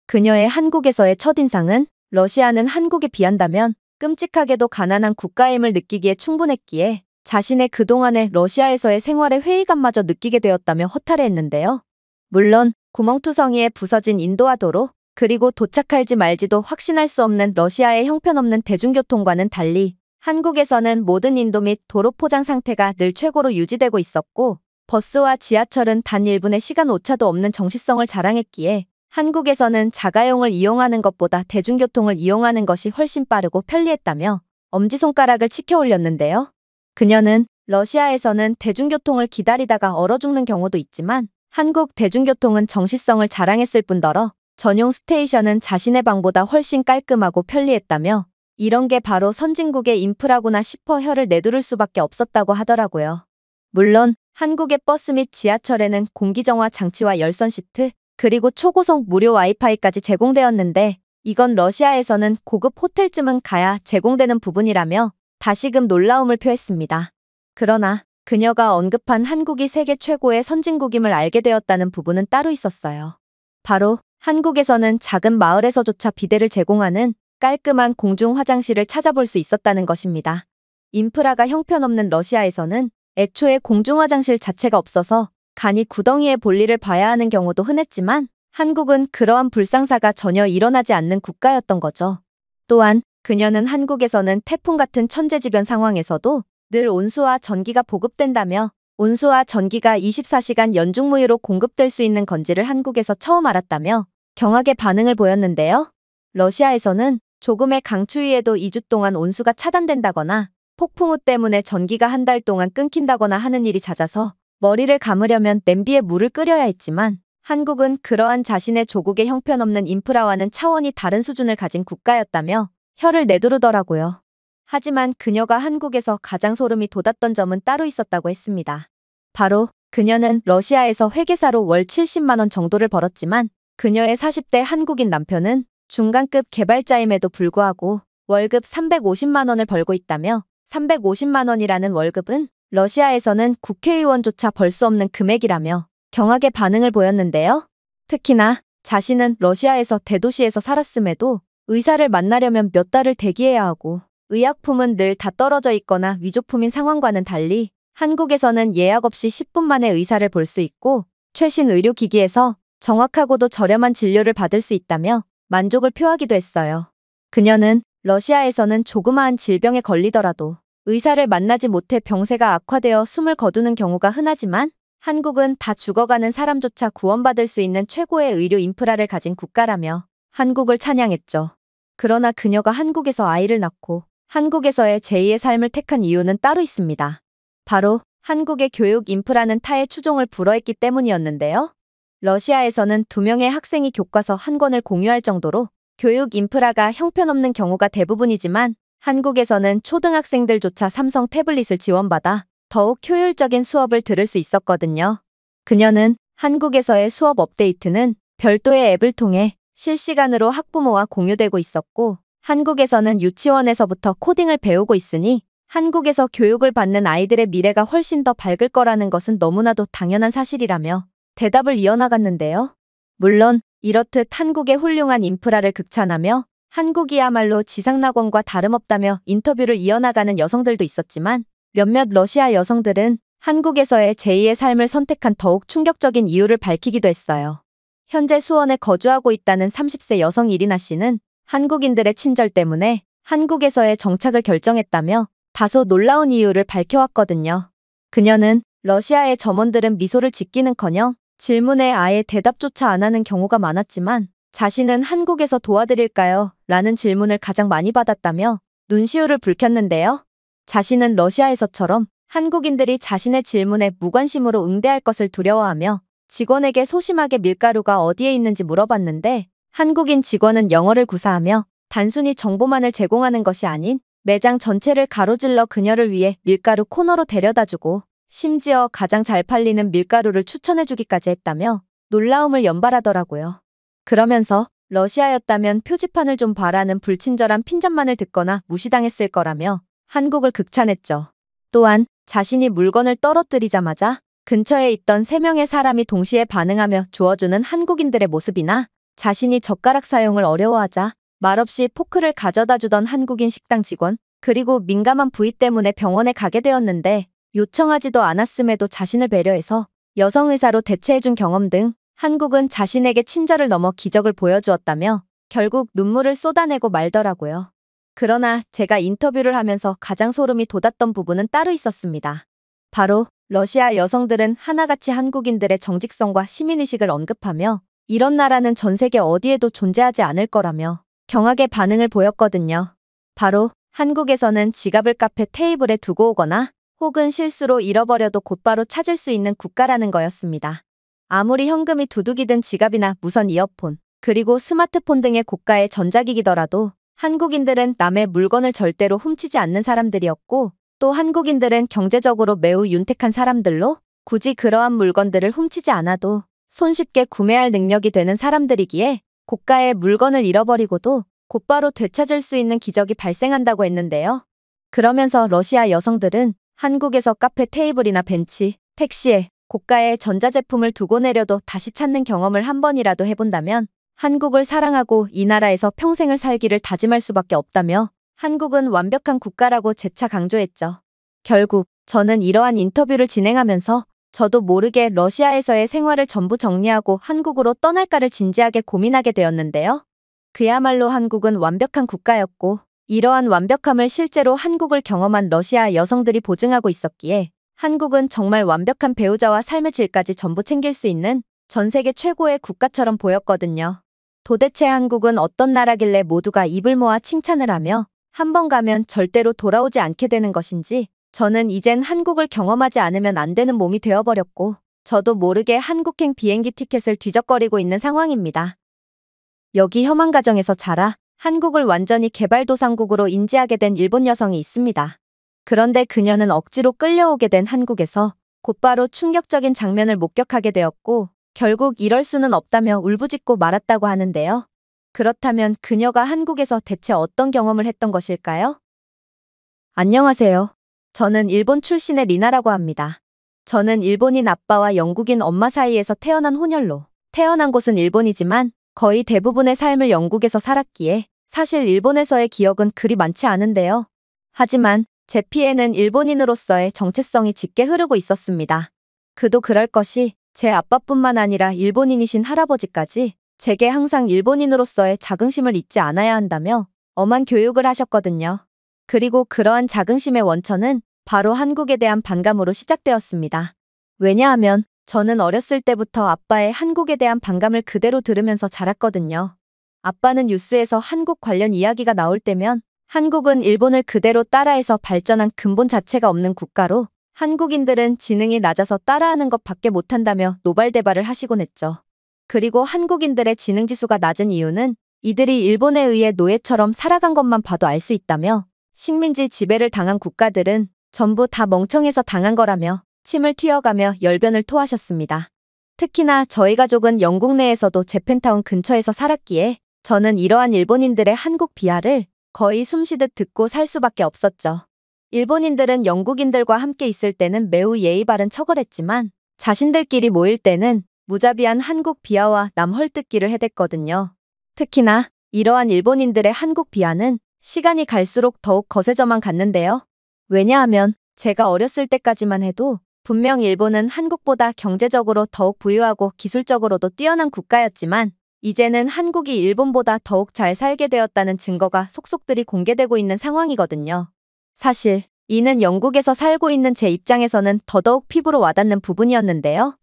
A: 그녀의 한국에서의 첫인상은 러시아는 한국에 비한다면 끔찍하게도 가난한 국가임을 느끼기에 충분했기에 자신의 그동안의 러시아에서의 생활의 회의감마저 느끼게 되었다며 허탈해했는데요. 물론 구멍투성이에 부서진 인도화 도로 그리고 도착할지 말지도 확신할 수 없는 러시아의 형편없는 대중교통과는 달리 한국에서는 모든 인도 및 도로 포장 상태가 늘 최고로 유지되고 있었고 버스와 지하철은 단 1분의 시간 오차도 없는 정시성을 자랑했기에 한국에서는 자가용을 이용하는 것보다 대중교통을 이용하는 것이 훨씬 빠르고 편리했다며 엄지손가락을 치켜 올렸는데요. 그녀는 러시아에서는 대중교통을 기다리다가 얼어 죽는 경우도 있지만 한국 대중교통은 정시성을 자랑했을 뿐더러 전용 스테이션은 자신의 방보다 훨씬 깔끔하고 편리했다며 이런 게 바로 선진국의 인프라구나 싶어 혀를 내두를 수밖에 없었다고 하더라고요. 물론 한국의 버스 및 지하철에는 공기정화 장치와 열선 시트, 그리고 초고속 무료 와이파이까지 제공되었는데 이건 러시아에서는 고급 호텔쯤은 가야 제공되는 부분이라며 다시금 놀라움을 표했습니다. 그러나 그녀가 언급한 한국이 세계 최고의 선진국임을 알게 되었다는 부분은 따로 있었어요. 바로 한국에서는 작은 마을에서조차 비데를 제공하는 깔끔한 공중 화장실을 찾아볼 수 있었다는 것입니다. 인프라가 형편없는 러시아에서는 애초에 공중 화장실 자체가 없어서 간이 구덩이에 볼일을 봐야 하는 경우도 흔했지만 한국은 그러한 불상사가 전혀 일어나지 않는 국가였던 거죠. 또한 그녀는 한국에서는 태풍 같은 천재지변 상황에서도 늘 온수와 전기가 보급된다며 온수와 전기가 24시간 연중무휴로 공급될 수 있는 건지를 한국에서 처음 알았다며 경악의 반응을 보였는데요. 러시아에서는 조금의 강추위에도 2주 동안 온수가 차단된다거나 폭풍 우 때문에 전기가 한 달 동안 끊긴다거나 하는 일이 잦아서 머리를 감으려면 냄비에 물을 끓여야 했지만 한국은 그러한 자신의 조국의 형편없는 인프라와는 차원이 다른 수준을 가진 국가였다며 혀를 내두르더라고요. 하지만 그녀가 한국에서 가장 소름이 돋았던 점은 따로 있었다고 했습니다. 바로 그녀는 러시아에서 회계사로 월 70만 원 정도를 벌었지만 그녀의 40대 한국인 남편은 중간급 개발자임에도 불구하고 월급 350만 원을 벌고 있다며 350만 원이라는 월급은 러시아에서는 국회의원조차 벌 수 없는 금액이라며 경악의 반응을 보였는데요. 특히나 자신은 러시아에서 대도시에서 살았음에도 의사를 만나려면 몇 달을 대기해야 하고 의약품은 늘 다 떨어져 있거나 위조품인 상황과는 달리 한국에서는 예약 없이 10분 만에 의사를 볼 수 있고 최신 의료기기에서 정확하고도 저렴한 진료를 받을 수 있다며 만족을 표하기도 했어요. 그녀는 러시아에서는 조그마한 질병에 걸리더라도 의사를 만나지 못해 병세가 악화되어 숨을 거두는 경우가 흔하지만 한국은 다 죽어가는 사람조차 구원받을 수 있는 최고의 의료 인프라를 가진 국가라며 한국을 찬양했죠. 그러나 그녀가 한국에서 아이를 낳고 한국에서의 제2의 삶을 택한 이유는 따로 있습니다. 바로 한국의 교육 인프라는 타의 추종을 불허했기 때문이었는데요. 러시아에서는 2명의 학생이 교과서 한 권을 공유할 정도로 교육 인프라가 형편없는 경우가 대부분이지만 한국에서는 초등학생들조차 삼성 태블릿을 지원받아 더욱 효율적인 수업을 들을 수 있었거든요. 그녀는 한국에서의 수업 업데이트는 별도의 앱을 통해 실시간으로 학부모와 공유되고 있었고 한국에서는 유치원에서부터 코딩을 배우고 있으니 한국에서 교육을 받는 아이들의 미래가 훨씬 더 밝을 거라는 것은 너무나도 당연한 사실이라며 대답을 이어나갔는데요. 물론 이렇듯 한국의 훌륭한 인프라를 극찬하며 한국이야말로 지상낙원과 다름없다며 인터뷰를 이어나가는 여성들도 있었지만 몇몇 러시아 여성들은 한국에서의 제2의 삶을 선택한 더욱 충격적인 이유를 밝히기도 했어요. 현재 수원에 거주하고 있다는 30세 여성 이리나 씨는 한국인들의 친절 때문에 한국에서의 정착을 결정했다며 다소 놀라운 이유를 밝혀왔거든요. 그녀는 러시아의 점원들은 미소를 짓기는커녕 질문에 아예 대답조차 안 하는 경우가 많았지만 자신은 한국에서 도와드릴까요? 라는 질문을 가장 많이 받았다며 눈시울을 붉혔는데요. 자신은 러시아에서처럼 한국인들이 자신의 질문에 무관심으로 응대할 것을 두려워하며 직원에게 소심하게 밀가루가 어디에 있는지 물어봤는데 한국인 직원은 영어를 구사하며 단순히 정보만을 제공하는 것이 아닌 매장 전체를 가로질러 그녀를 위해 밀가루 코너로 데려다주고 심지어 가장 잘 팔리는 밀가루를 추천해주기까지 했다며 놀라움을 연발하더라고요. 그러면서 러시아였다면 표지판을 좀 봐라는 불친절한 핀잔만을 듣거나 무시당했을 거라며 한국을 극찬했죠. 또한 자신이 물건을 떨어뜨리자마자 근처에 있던 3명의 사람이 동시에 반응하며 주워주는 한국인들의 모습이나 자신이 젓가락 사용을 어려워하자 말없이 포크를 가져다 주던 한국인 식당 직원, 그리고 민감한 부위 때문에 병원에 가게 되었는데 요청하지도 않았음에도 자신을 배려해서 여성 의사로 대체해준 경험 등 한국은 자신에게 친절을 넘어 기적을 보여주었다며 결국 눈물을 쏟아내고 말더라고요. 그러나 제가 인터뷰를 하면서 가장 소름이 돋았던 부분은 따로 있었습니다. 바로 러시아 여성들은 하나같이 한국인들의 정직성과 시민의식을 언급하며 이런 나라는 전 세계 어디에도 존재하지 않을 거라며 경악의 반응을 보였거든요. 바로 한국에서는 지갑을 카페 테이블에 두고 오거나 혹은 실수로 잃어버려도 곧바로 찾을 수 있는 국가라는 거였습니다. 아무리 현금이 두둑이든 지갑이나 무선 이어폰, 그리고 스마트폰 등의 고가의 전자기기더라도 한국인들은 남의 물건을 절대로 훔치지 않는 사람들이었고 또 한국인들은 경제적으로 매우 윤택한 사람들로 굳이 그러한 물건들을 훔치지 않아도 손쉽게 구매할 능력이 되는 사람들이기에 고가의 물건을 잃어버리고도 곧바로 되찾을 수 있는 기적이 발생한다고 했는데요. 그러면서 러시아 여성들은 한국에서 카페 테이블이나 벤치, 택시에 고가의 전자제품을 두고 내려도 다시 찾는 경험을 한 번이라도 해본다면 한국을 사랑하고 이 나라에서 평생을 살기를 다짐할 수밖에 없다며 한국은 완벽한 국가라고 재차 강조했죠. 결국 저는 이러한 인터뷰를 진행하면서 저도 모르게 러시아에서의 생활을 전부 정리하고 한국으로 떠날까를 진지하게 고민하게 되었는데요. 그야말로 한국은 완벽한 국가였고 이러한 완벽함을 실제로 한국을 경험한 러시아 여성들이 보증하고 있었기에 한국은 정말 완벽한 배우자와 삶의 질까지 전부 챙길 수 있는 전 세계 최고의 국가처럼 보였거든요. 도대체 한국은 어떤 나라길래 모두가 입을 모아 칭찬을 하며 한 번 가면 절대로 돌아오지 않게 되는 것인지 저는 이젠 한국을 경험하지 않으면 안 되는 몸이 되어버렸고 저도 모르게 한국행 비행기 티켓을 뒤적거리고 있는 상황입니다. 여기 혐한 가정에서 자라 한국을 완전히 개발도상국으로 인지하게 된 일본 여성이 있습니다. 그런데 그녀는 억지로 끌려오게 된 한국에서 곧바로 충격적인 장면을 목격하게 되었고 결국 이럴 수는 없다며 울부짖고 말았다고 하는데요. 그렇다면 그녀가 한국에서 대체 어떤 경험을 했던 것일까요? 안녕하세요. 저는 일본 출신의 리나라고 합니다. 저는 일본인 아빠와 영국인 엄마 사이에서 태어난 혼혈로, 태어난 곳은 일본이지만 거의 대부분의 삶을 영국에서 살았기에 사실 일본에서의 기억은 그리 많지 않은데요. 하지만 제 피에는 일본인으로서의 정체성이 짙게 흐르고 있었습니다. 그도 그럴 것이 제 아빠뿐만 아니라 일본인이신 할아버지까지 제게 항상 일본인으로서의 자긍심을 잊지 않아야 한다며 엄한 교육을 하셨거든요. 그리고 그러한 자긍심의 원천은 바로 한국에 대한 반감으로 시작되었습니다. 왜냐하면 저는 어렸을 때부터 아빠의 한국에 대한 반감을 그대로 들으면서 자랐거든요. 아빠는 뉴스에서 한국 관련 이야기가 나올 때면 한국은 일본을 그대로 따라해서 발전한 근본 자체가 없는 국가로 한국인들은 지능이 낮아서 따라하는 것밖에 못한다며 노발대발을 하시곤 했죠. 그리고 한국인들의 지능지수가 낮은 이유는 이들이 일본에 의해 노예처럼 살아간 것만 봐도 알 수 있다며 식민지 지배를 당한 국가들은 전부 다 멍청해서 당한 거라며 침을 튀어가며 열변을 토하셨습니다. 특히나 저희 가족은 영국 내에서도 재팬타운 근처에서 살았기에 저는 이러한 일본인들의 한국 비하를 거의 숨쉬듯 듣고 살 수밖에 없었죠. 일본인들은 영국인들과 함께 있을 때는 매우 예의 바른 척을 했지만 자신들끼리 모일 때는 무자비한 한국 비하와 남 헐뜯기를 해댔거든요. 특히나 이러한 일본인들의 한국 비하는 시간이 갈수록 더욱 거세져만 갔는데요. 왜냐하면 제가 어렸을 때까지만 해도 분명 일본은 한국보다 경제적으로 더욱 부유하고 기술적으로도 뛰어난 국가였지만 이제는 한국이 일본보다 더욱 잘 살게 되었다는 증거가 속속들이 공개되고 있는 상황이거든요. 사실 이는 영국에서 살고 있는 제 입장에서는 더더욱 피부로 와닿는 부분이었는데요.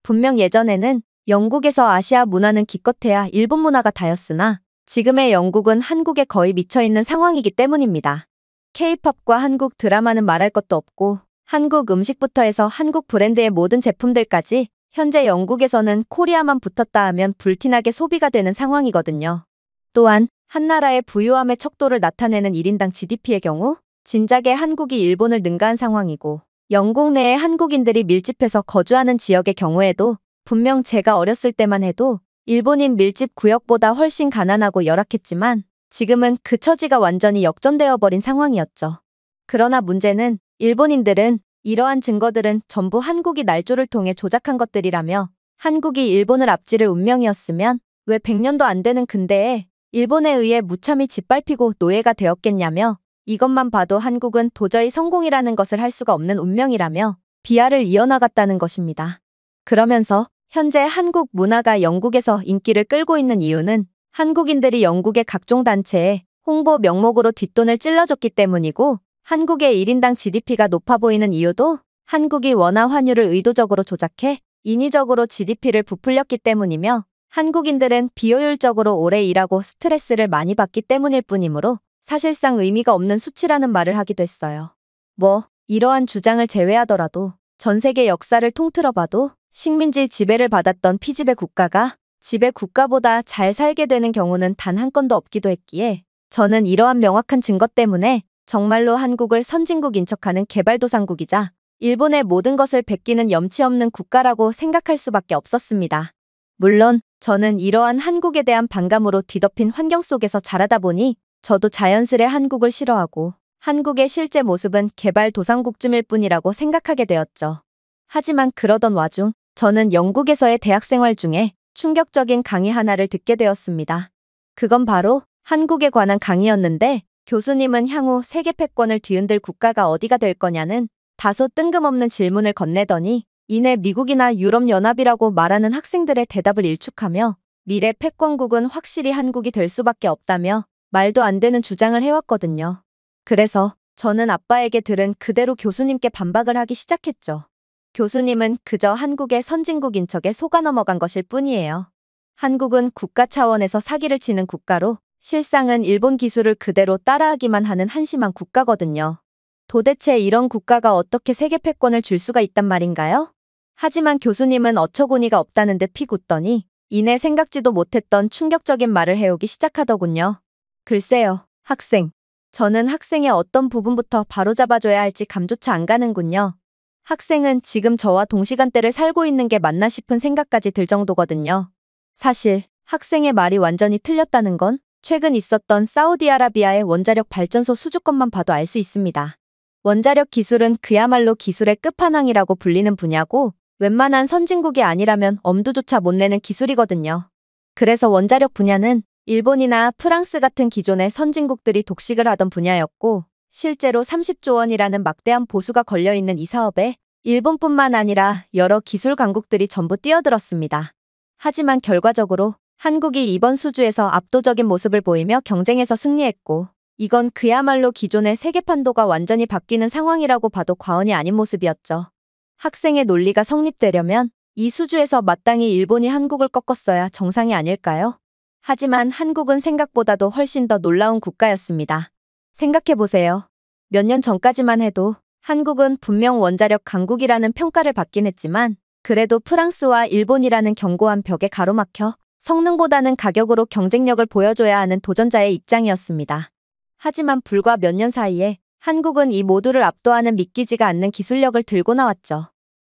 A: 분명 예전에는 영국에서 아시아 문화는 기껏해야 일본 문화가 다였으나 지금의 영국은 한국에 거의 미쳐있는 상황이기 때문입니다. K-팝과 한국 드라마는 말할 것도 없고 한국 음식부터 해서 한국 브랜드의 모든 제품들까지 현재 영국에서는 코리아만 붙었다 하면 불티나게 소비가 되는 상황이거든요. 또한 한 나라의 부유함의 척도를 나타내는 1인당 GDP의 경우 진작에 한국이 일본을 능가한 상황이고 영국 내에 한국인들이 밀집해서 거주하는 지역의 경우에도 분명 제가 어렸을 때만 해도 일본인 밀집 구역보다 훨씬 가난하고 열악했지만 지금은 그 처지가 완전히 역전되어 버린 상황이었죠. 그러나 문제는 일본인들은 이러한 증거들은 전부 한국이 날조를 통해 조작한 것들이라며 한국이 일본을 앞지를 운명이었으면 왜 100년도 안 되는 근대에 일본에 의해 무참히 짓밟히고 노예가 되었겠냐며 이것만 봐도 한국은 도저히 성공이라는 것을 할 수가 없는 운명이라며 비하를 이어나갔다는 것입니다. 그러면서 현재 한국 문화가 영국에서 인기를 끌고 있는 이유는 한국인들이 영국의 각종 단체에 홍보 명목으로 뒷돈을 찔러줬기 때문이고 한국의 1인당 GDP가 높아 보이는 이유도 한국이 원화 환율을 의도적으로 조작해 인위적으로 GDP를 부풀렸기 때문이며 한국인들은 비효율적으로 오래 일하고 스트레스를 많이 받기 때문일 뿐이므로 사실상 의미가 없는 수치라는 말을 하기도 했어요. 이러한 주장을 제외하더라도 전 세계 역사를 통틀어봐도 식민지 지배를 받았던 피지배 국가가 지배 국가보다 잘 살게 되는 경우는 단 한 건도 없기도 했기에 저는 이러한 명확한 증거 때문에 정말로 한국을 선진국인 척하는 개발도상국이자 일본의 모든 것을 베끼는 염치 없는 국가라고 생각할 수밖에 없었습니다. 물론 저는 이러한 한국에 대한 반감으로 뒤덮인 환경 속에서 자라다 보니 저도 자연스레 한국을 싫어하고 한국의 실제 모습은 개발도상국쯤일 뿐이라고 생각하게 되었죠. 하지만 그러던 와중 저는 영국에서의 대학 생활 중에 충격적인 강의 하나를 듣게 되었습니다. 그건 바로 한국에 관한 강의였는데 교수님은 향후 세계 패권을 뒤흔들 국가가 어디가 될 거냐는 다소 뜬금없는 질문을 건네더니 이내 미국이나 유럽연합이라고 말하는 학생들의 대답을 일축하며 미래 패권국은 확실히 한국이 될 수밖에 없다며 말도 안 되는 주장을 해왔거든요. 그래서 저는 아빠에게 들은 그대로 교수님께 반박을 하기 시작했죠. 교수님은 그저 한국의 선진국인 척에 속아 넘어간 것일 뿐이에요. 한국은 국가 차원에서 사기를 치는 국가로 실상은 일본 기술을 그대로 따라하기만 하는 한심한 국가거든요. 도대체 이런 국가가 어떻게 세계 패권을 줄 수가 있단 말인가요? 하지만 교수님은 어처구니가 없다는 듯 피웃더니 이내 생각지도 못했던 충격적인 말을 해오기 시작하더군요. 글쎄요, 학생. 저는 학생의 어떤 부분부터 바로잡아줘야 할지 감조차 안 가는군요. 학생은 지금 저와 동시간대를 살고 있는 게 맞나 싶은 생각까지 들 정도거든요. 사실 학생의 말이 완전히 틀렸다는 건 최근 있었던 사우디아라비아의 원자력 발전소 수주건만 봐도 알 수 있습니다. 원자력 기술은 그야말로 기술의 끝판왕이라고 불리는 분야고 웬만한 선진국이 아니라면 엄두조차 못 내는 기술이거든요. 그래서 원자력 분야는 일본이나 프랑스 같은 기존의 선진국들이 독식을 하던 분야였고 실제로 30조 원이라는 막대한 보수가 걸려있는 이 사업에 일본뿐만 아니라 여러 기술 강국들이 전부 뛰어들었습니다. 하지만 결과적으로 한국이 이번 수주에서 압도적인 모습을 보이며 경쟁에서 승리했고 이건 그야말로 기존의 세계판도가 완전히 바뀌는 상황이라고 봐도 과언이 아닌 모습이었죠. 학생의 논리가 성립되려면 이 수주에서 마땅히 일본이 한국을 꺾었어야 정상이 아닐까요? 하지만 한국은 생각보다도 훨씬 더 놀라운 국가였습니다. 생각해보세요. 몇 년 전까지만 해도 한국은 분명 원자력 강국이라는 평가를 받긴 했지만 그래도 프랑스와 일본이라는 견고한 벽에 가로막혀 성능보다는 가격으로 경쟁력을 보여줘야 하는 도전자의 입장이었습니다. 하지만 불과 몇 년 사이에 한국은 이 모두를 압도하는 믿기지가 않는 기술력을 들고 나왔죠.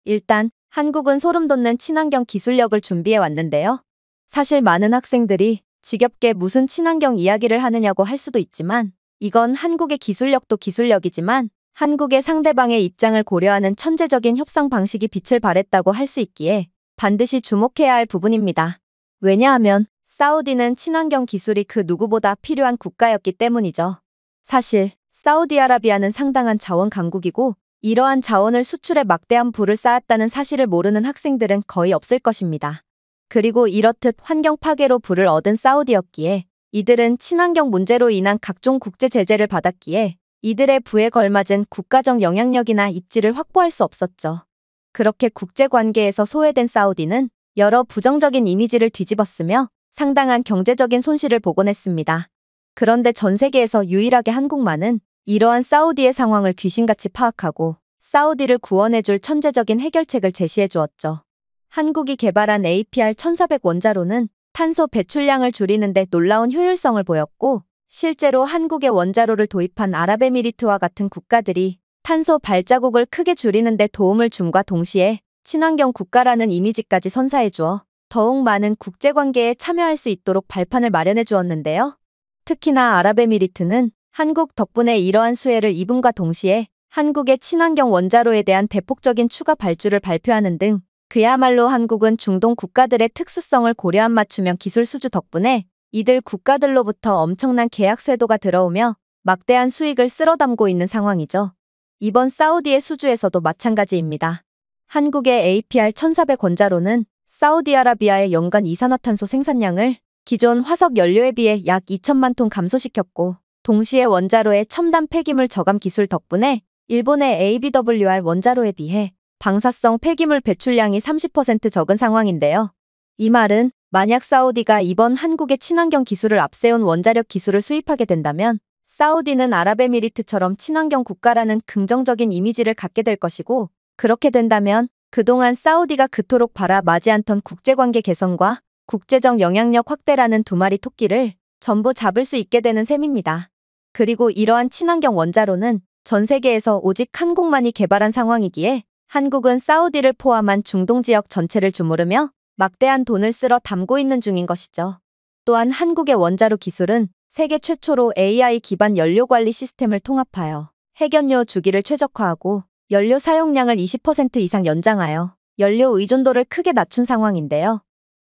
A: 일단 한국은 소름돋는 친환경 기술력을 준비해 왔는데요. 사실 많은 학생들이 지겹게 무슨 친환경 이야기를 하느냐고 할 수도 있지만 이건 한국의 기술력도 기술력이지만 한국의 상대방의 입장을 고려하는 천재적인 협상 방식이 빛을 발했다고 할 수 있기에 반드시 주목해야 할 부분입니다. 왜냐하면 사우디는 친환경 기술이 그 누구보다 필요한 국가였기 때문이죠. 사실 사우디아라비아는 상당한 자원 강국이고 이러한 자원을 수출에 막대한 부를 쌓았다는 사실을 모르는 학생들은 거의 없을 것입니다. 그리고 이렇듯 환경 파괴로 부를 얻은 사우디였기에 이들은 친환경 문제로 인한 각종 국제 제재를 받았기에 이들의 부에 걸맞은 국가적 영향력이나 입지를 확보할 수 없었죠. 그렇게 국제 관계에서 소외된 사우디는 여러 부정적인 이미지를 뒤집었으며 상당한 경제적인 손실을 보곤 했습니다. 그런데 전 세계에서 유일하게 한국만은 이러한 사우디의 상황을 귀신같이 파악하고 사우디를 구원해줄 천재적인 해결책을 제시해 주었죠. 한국이 개발한 APR-1400 원자로는 탄소 배출량을 줄이는 데 놀라운 효율성을 보였고 실제로 한국의 원자로를 도입한 아랍에미리트와 같은 국가들이 탄소 발자국을 크게 줄이는 데 도움을 줌과 동시에 친환경 국가라는 이미지까지 선사해 주어 더욱 많은 국제관계에 참여할 수 있도록 발판을 마련해 주었는데요. 특히나 아랍에미리트는 한국 덕분에 이러한 수혜를 입음과 동시에 한국의 친환경 원자로에 대한 대폭적인 추가 발주를 발표하는 등 그야말로 한국은 중동 국가들의 특수성을 고려한 맞춤형 기술 수주 덕분에 이들 국가들로부터 엄청난 계약 쇄도가 들어오며 막대한 수익을 쓸어담고 있는 상황이죠. 이번 사우디의 수주에서도 마찬가지입니다. 한국의 APR-1400 원자로는 사우디아라비아의 연간 이산화탄소 생산량을 기존 화석 연료에 비해 약 2천만 톤 감소시켰고 동시에 원자로의 첨단 폐기물 저감 기술 덕분에 일본의 ABWR 원자로에 비해 방사성 폐기물 배출량이 30% 적은 상황인데요. 이 말은 만약 사우디가 이번 한국의 친환경 기술을 앞세운 원자력 기술을 수입하게 된다면 사우디는 아랍에미리트처럼 친환경 국가라는 긍정적인 이미지를 갖게 될 것이고 그렇게 된다면 그동안 사우디가 그토록 바라마지 않던 국제관계 개선과 국제적 영향력 확대라는 두 마리 토끼를 전부 잡을 수 있게 되는 셈입니다. 그리고 이러한 친환경 원자로는 전 세계에서 오직 한국만이 개발한 상황이기에 한국은 사우디를 포함한 중동 지역 전체를 주무르며 막대한 돈을 쓸어 담고 있는 중인 것이죠. 또한 한국의 원자로 기술은 세계 최초로 AI 기반 연료 관리 시스템을 통합하여 핵연료 주기를 최적화하고 연료 사용량을 20% 이상 연장하여 연료 의존도를 크게 낮춘 상황인데요.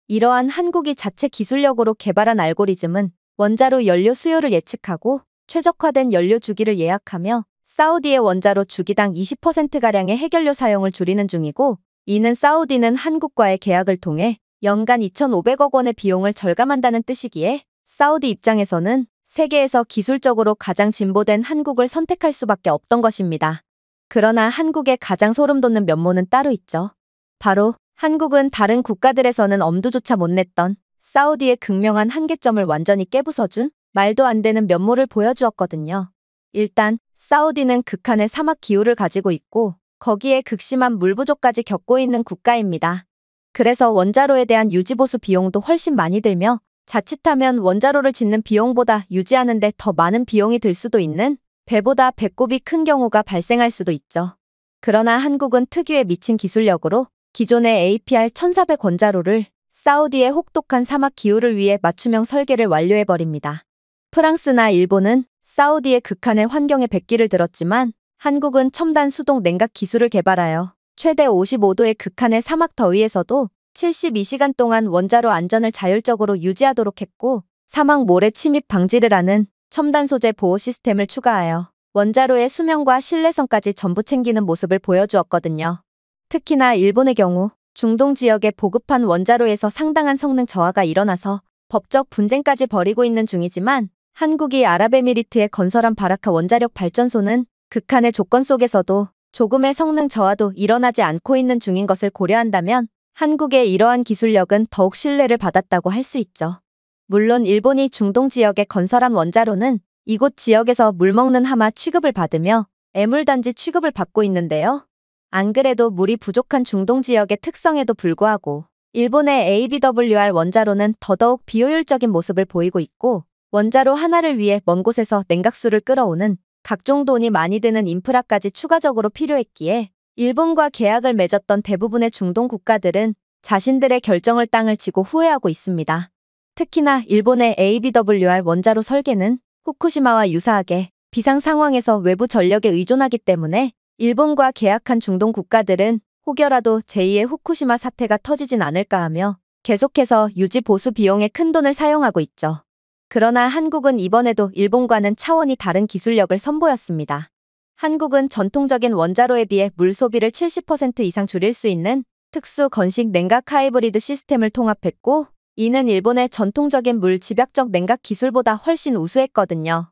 A: 이러한 한국이 자체 기술력으로 개발한 알고리즘은 원자로 연료 수요를 예측하고 최적화된 연료 주기를 예약하며 사우디의 원자로 주기당 20%가량의 핵연료 사용을 줄이는 중이고 이는 사우디는 한국과의 계약을 통해 연간 2,500억 원의 비용을 절감한다는 뜻이기에 사우디 입장에서는 세계에서 기술적으로 가장 진보된 한국을 선택할 수밖에 없던 것입니다. 그러나 한국의 가장 소름돋는 면모는 따로 있죠. 바로 한국은 다른 국가들에서는 엄두조차 못 냈던 사우디의 극명한 한계점을 완전히 깨부숴준 말도 안 되는 면모를 보여주었거든요. 일단 사우디는 극한의 사막 기후를 가지고 있고 거기에 극심한 물 부족까지 겪고 있는 국가입니다. 그래서 원자로에 대한 유지보수 비용도 훨씬 많이 들며 자칫하면 원자로를 짓는 비용보다 유지하는 데 더 많은 비용이 들 수도 있는 배보다 배꼽이 큰 경우가 발생할 수도 있죠. 그러나 한국은 특유의 미친 기술력으로 기존의 APR-1400 원자로를 사우디의 혹독한 사막 기후를 위해 맞춤형 설계를 완료해버립니다. 프랑스나 일본은 사우디의 극한의 환경에 백기를 들었지만 한국은 첨단 수동 냉각 기술을 개발하여 최대 55도의 극한의 사막 더위에서도 72시간 동안 원자로 안전을 자율적으로 유지하도록 했고, 사막 모래 침입 방지를 하는 첨단 소재 보호 시스템을 추가하여 원자로의 수명과 신뢰성까지 전부 챙기는 모습을 보여주었거든요. 특히나 일본의 경우 중동 지역의 보급한 원자로에서 상당한 성능 저하가 일어나서 법적 분쟁까지 벌이고 있는 중이지만, 한국이 아랍에미리트에 건설한 바라카 원자력 발전소는 극한의 조건 속에서도 조금의 성능 저하도 일어나지 않고 있는 중인 것을 고려한다면 한국의 이러한 기술력은 더욱 신뢰를 받았다고 할 수 있죠. 물론 일본이 중동 지역에 건설한 원자로는 이곳 지역에서 물먹는 하마 취급을 받으며 애물단지 취급을 받고 있는데요. 안 그래도 물이 부족한 중동 지역의 특성에도 불구하고 일본의 ABWR 원자로는 더더욱 비효율적인 모습을 보이고 있고, 원자로 하나를 위해 먼 곳에서 냉각수를 끌어오는 각종 돈이 많이 드는 인프라까지 추가적으로 필요했기에 일본과 계약을 맺었던 대부분의 중동 국가들은 자신들의 결정을 땅을 치고 후회하고 있습니다. 특히나 일본의 ABWR 원자로 설계는 후쿠시마와 유사하게 비상 상황에서 외부 전력에 의존하기 때문에 일본과 계약한 중동 국가들은 혹여라도 제2의 후쿠시마 사태가 터지진 않을까 하며 계속해서 유지 보수 비용에 큰 돈을 사용하고 있죠. 그러나 한국은 이번에도 일본과는 차원이 다른 기술력을 선보였습니다. 한국은 전통적인 원자로에 비해 물 소비를 70% 이상 줄일 수 있는 특수 건식 냉각 하이브리드 시스템을 통합했고, 이는 일본의 전통적인 물 집약적 냉각 기술보다 훨씬 우수했거든요.